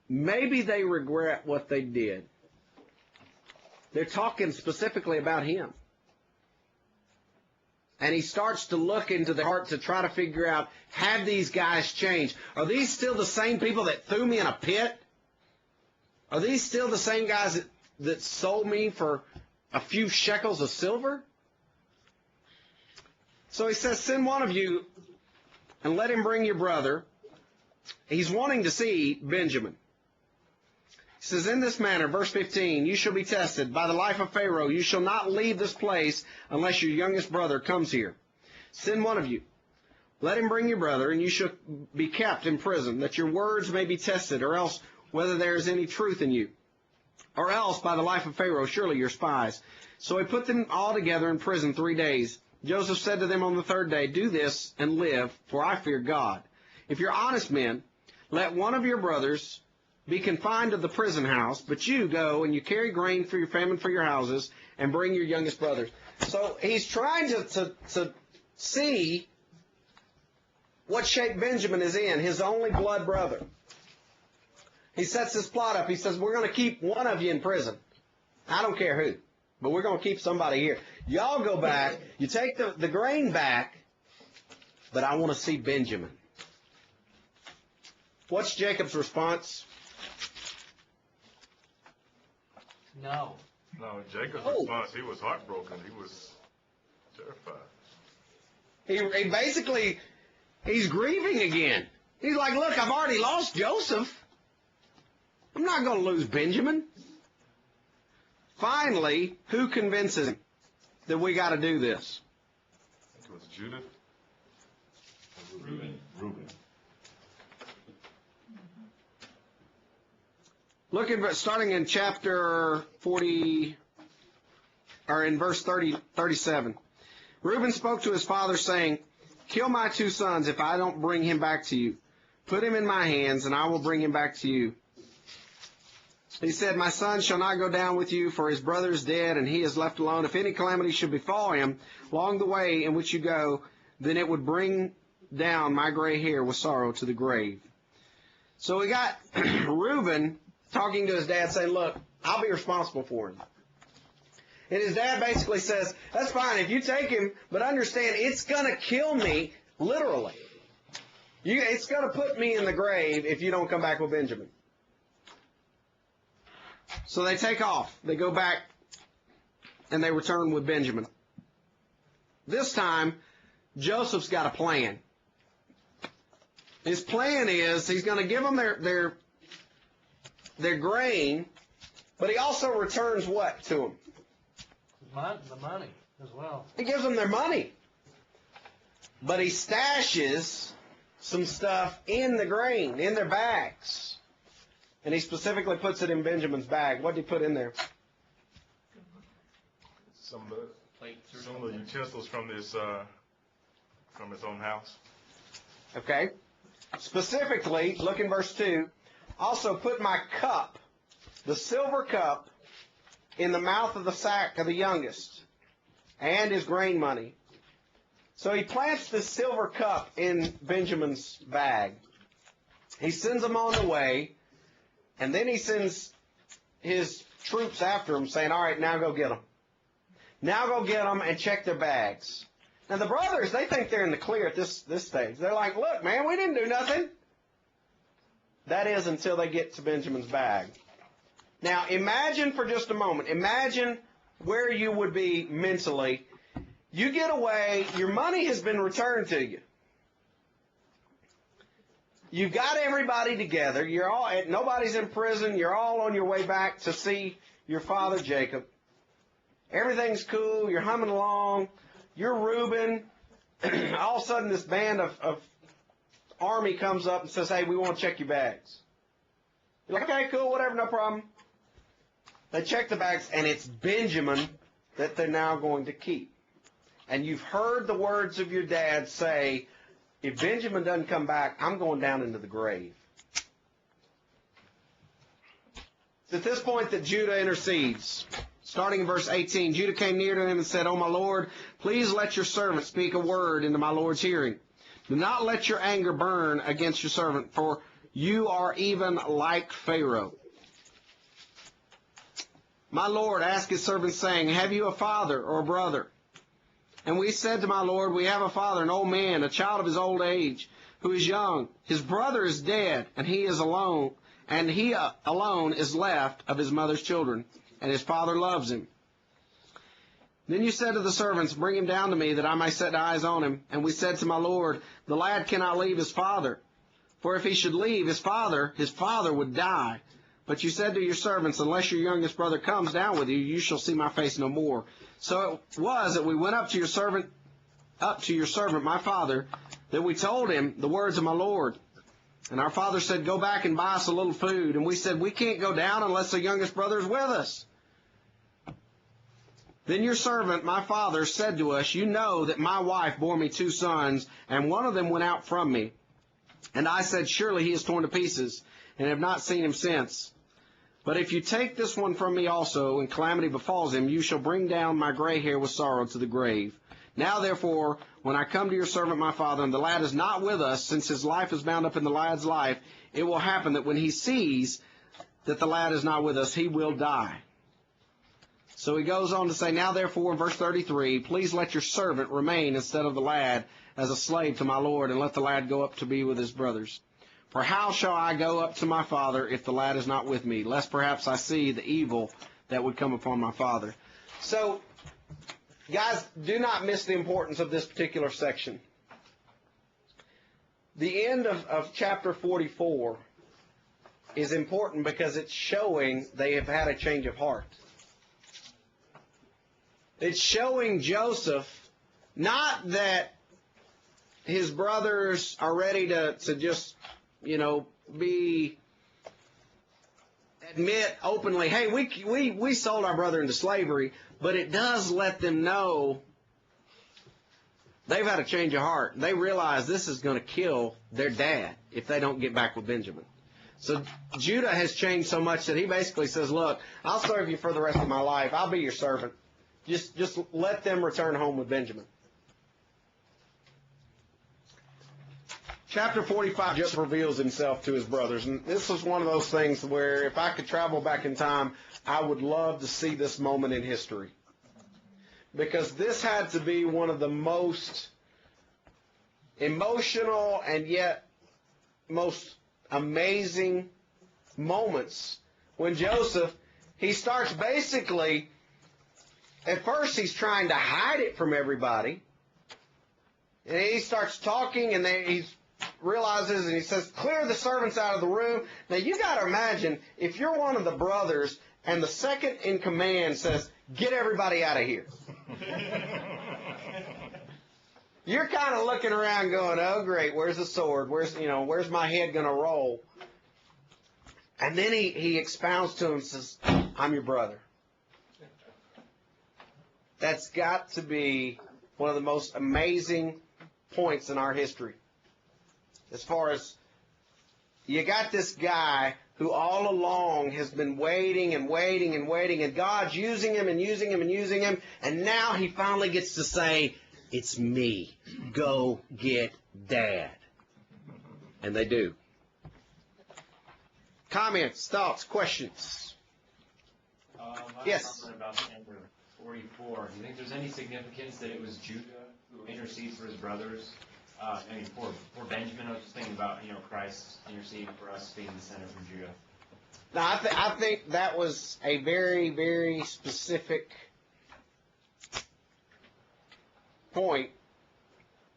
maybe they regret what they did. They're talking specifically about him. And he starts to look into the heart to try to figure out, have these guys changed? Are these still the same people that threw me in a pit? Are these still the same guys that sold me for a few shekels of silver? So he says, send one of you and let him bring your brother. He's wanting to see Benjamin. He says, in this manner, verse 15, you shall be tested. By the life of Pharaoh, you shall not leave this place unless your youngest brother comes here. Send one of you. Let him bring your brother, and you shall be kept in prison, that your words may be tested, or else whether there is any truth in you. Or else, by the life of Pharaoh, surely you're spies. So he put them all together in prison 3 days. Joseph said to them on the third day, do this and live, for I fear God. If you're honest men, let one of your brothers be confined to the prison house, but you go and you carry grain for your famine for your houses, and bring your youngest brothers. So he's trying to see what shape Benjamin is in, his only blood brother. He sets this plot up. He says, we're going to keep one of you in prison. I don't care who, but we're going to keep somebody here. Y'all go back, you take the grain back, but I want to see Benjamin. What's Jacob's response? No. No, Jacob's Oh. response, he was heartbroken. He was terrified. He basically, he's grieving again. He's like, look, I've already lost Joseph. I'm not going to lose Benjamin. Finally, who convinces him that we got to do this? I think it was Judith. Reuben. Look at, starting in chapter 40, or in verse 37. Reuben spoke to his father, saying, kill my 2 sons if I don't bring him back to you. Put him in my hands, and I will bring him back to you. He said, my son shall not go down with you, for his brother is dead, and he is left alone. If any calamity should befall him along the way in which you go, then it would bring down my gray hair with sorrow to the grave. So we got Reuben talking to his dad, saying, look, I'll be responsible for him. And his dad basically says, that's fine if you take him, but understand it's going to kill me, literally. It's going to put me in the grave if you don't come back with Benjamin. So they take off. They go back, and they return with Benjamin. This time, Joseph's got a plan. His plan is he's going to give them their grain, but he also returns what to them? The money as well. He gives them their money. But he stashes some stuff in the grain, in their bags. And he specifically puts it in Benjamin's bag. What did he put in there? Some of the utensils from his own house. Okay. Specifically, look in verse 2. Also put my cup, the silver cup, in the mouth of the sack of the youngest, and his grain money. So he plants the silver cup in Benjamin's bag. He sends them on the way, and then he sends his troops after him, saying, all right, now go get them. Now go get them and check their bags. Now the brothers, they think they're in the clear at this stage. They're like, look, man, we didn't do nothing. That is until they get to Benjamin's bag. Now imagine for just a moment, imagine where you would be mentally. You get away, your money has been returned to you. You've got everybody together. Nobody's in prison. You're all on your way back to see your father Jacob. Everything's cool. You're humming along. You're Reuben. All of a sudden, this band of army comes up and says, hey, we want to check your bags. You're like, okay, cool, whatever, no problem. They check the bags, and it's Benjamin that they're now going to keep. And you've heard the words of your dad say, if Benjamin doesn't come back, I'm going down into the grave. It's at this point that Judah intercedes. Starting in verse 18, Judah came near to him and said, O my Lord, please let your servant speak a word into my Lord's hearing. Do not let your anger burn against your servant, for you are even like Pharaoh. My Lord asked his servant, saying, have you a father or a brother? And we said to my Lord, we have a father, an old man, a child of his old age, who is young. His brother is dead, and he is alone, and he alone is left of his mother's children, and his father loves him. Then you said to the servants, bring him down to me, that I may set eyes on him. And we said to my Lord, the lad cannot leave his father, for if he should leave his father would die. But you said to your servants, unless your youngest brother comes down with you, you shall see my face no more. So it was that we went up to your servant, my father, that we told him the words of my Lord. And our father said, go back and buy us a little food. And we said, we can't go down unless the youngest brother is with us. Then your servant, my father, said to us, you know that my wife bore me 2 sons, and one of them went out from me. And I said, surely he is torn to pieces, and have not seen him since. But if you take this one from me also, and calamity befalls him, you shall bring down my gray hair with sorrow to the grave. Now, therefore, when I come to your servant my father, and the lad is not with us, since his life is bound up in the lad's life, it will happen that when he sees that the lad is not with us, he will die. So he goes on to say, now, therefore, in verse 33, please let your servant remain instead of the lad as a slave to my Lord, and let the lad go up to be with his brothers. For how shall I go up to my father if the lad is not with me, lest perhaps I see the evil that would come upon my father. So, guys, do not miss the importance of this particular section. The end of chapter 44 is important because it's showing they have had a change of heart. It's showing Joseph, not that his brothers are ready to just, admit openly, hey, we sold our brother into slavery, but it does let them know they've had a change of heart. They realize this is going to kill their dad if they don't get back with Benjamin. So Judah has changed so much that he basically says, look, I'll serve you for the rest of my life. I'll be your servant. Just let them return home with Benjamin. Chapter 45 just reveals himself to his brothers. And this was one of those things where if I could travel back in time, I would love to see this moment in history. Because this had to be one of the most emotional and yet most amazing moments when Joseph, he starts basically, at first he's trying to hide it from everybody. And he starts talking and then he realizes and he says, clear the servants out of the room. Now you got to imagine if you're one of the brothers and the second in command says, get everybody out of here. You're kind of looking around going, oh great, where's the sword? Where's my head going to roll? And then he expounds to him and says, I'm your brother. That's got to be one of the most amazing points in our history. As far as you got this guy who all along has been waiting and waiting and waiting, and God's using him and using him and using him, and now he finally gets to say, it's me. Go get Dad. And they do. Comments, thoughts, questions? Yes? About chapter 44. Do you think there's any significance that it was Judah who intercedes for his brothers? For Benjamin, I was just thinking about, Christ interceding for us being descended from Judah. No, I think that was a very, very specific point,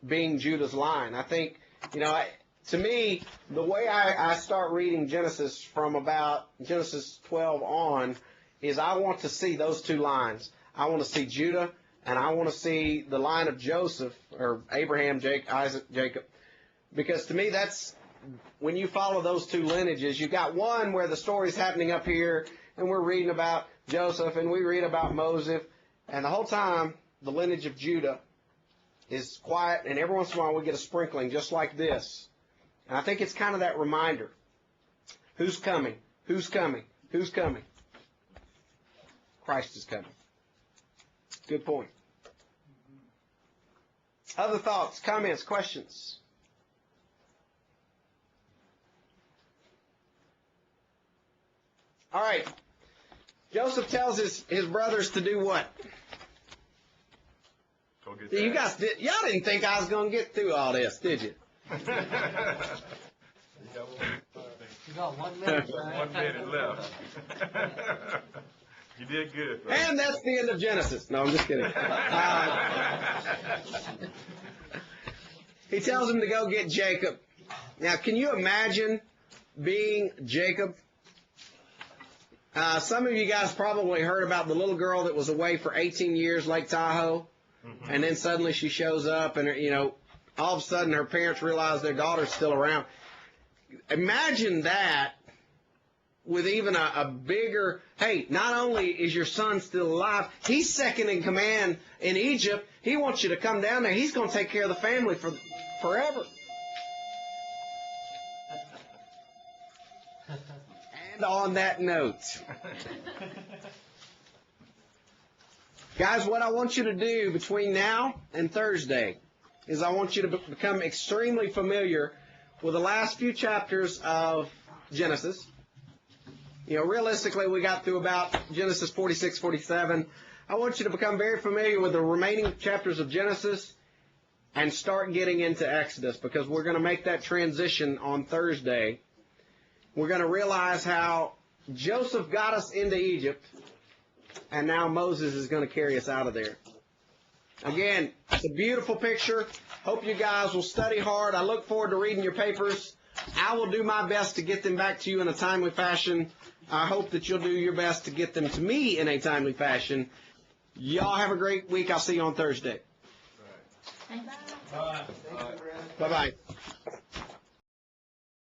being Judah's line. I think, to me, the way I start reading Genesis from about Genesis 12 on is I want to see those two lines. I want to see Judah, and I want to see the line of Joseph, or Abraham, Isaac, Jacob. Because to me, that's, when you follow those two lineages, you got one where the story's happening up here, and we're reading about Joseph, and we read about Moses, and the whole time, the lineage of Judah is quiet, and every once in a while we get a sprinkling just like this. And I think it's kind of that reminder. Who's coming? Who's coming? Who's coming? Christ is coming. Good point. Other thoughts, comments, questions? All right. Joseph tells his brothers to do what? Go get You guys y'all didn't think I was going to get through all this, did you? You got 1 minute. 1 minute left. You did good, bro. And that's the end of Genesis. No, I'm just kidding. He tells him to go get Jacob. Now, can you imagine being Jacob? Some of you guys probably heard about the little girl that was away for 18 years, Lake Tahoe, and then suddenly she shows up, and all of a sudden her parents realize their daughter's still around. Imagine that with even a bigger, hey, not only is your son still alive, he's second in command in Egypt. He wants you to come down there. He's going to take care of the family for forever. And on that note, guys, what I want you to do between now and Thursday is I want you to become extremely familiar with the last few chapters of Genesis. Realistically, we got through about Genesis 46, 47. I want you to become very familiar with the remaining chapters of Genesis and start getting into Exodus, because we're going to make that transition on Thursday. We're going to realize how Joseph got us into Egypt, and now Moses is going to carry us out of there. Again, it's a beautiful picture. Hope you guys will study hard. I look forward to reading your papers. I will do my best to get them back to you in a timely fashion. I hope that you'll do your best to get them to me in a timely fashion. Y'all have a great week. I'll see you on Thursday. Bye. Bye-bye.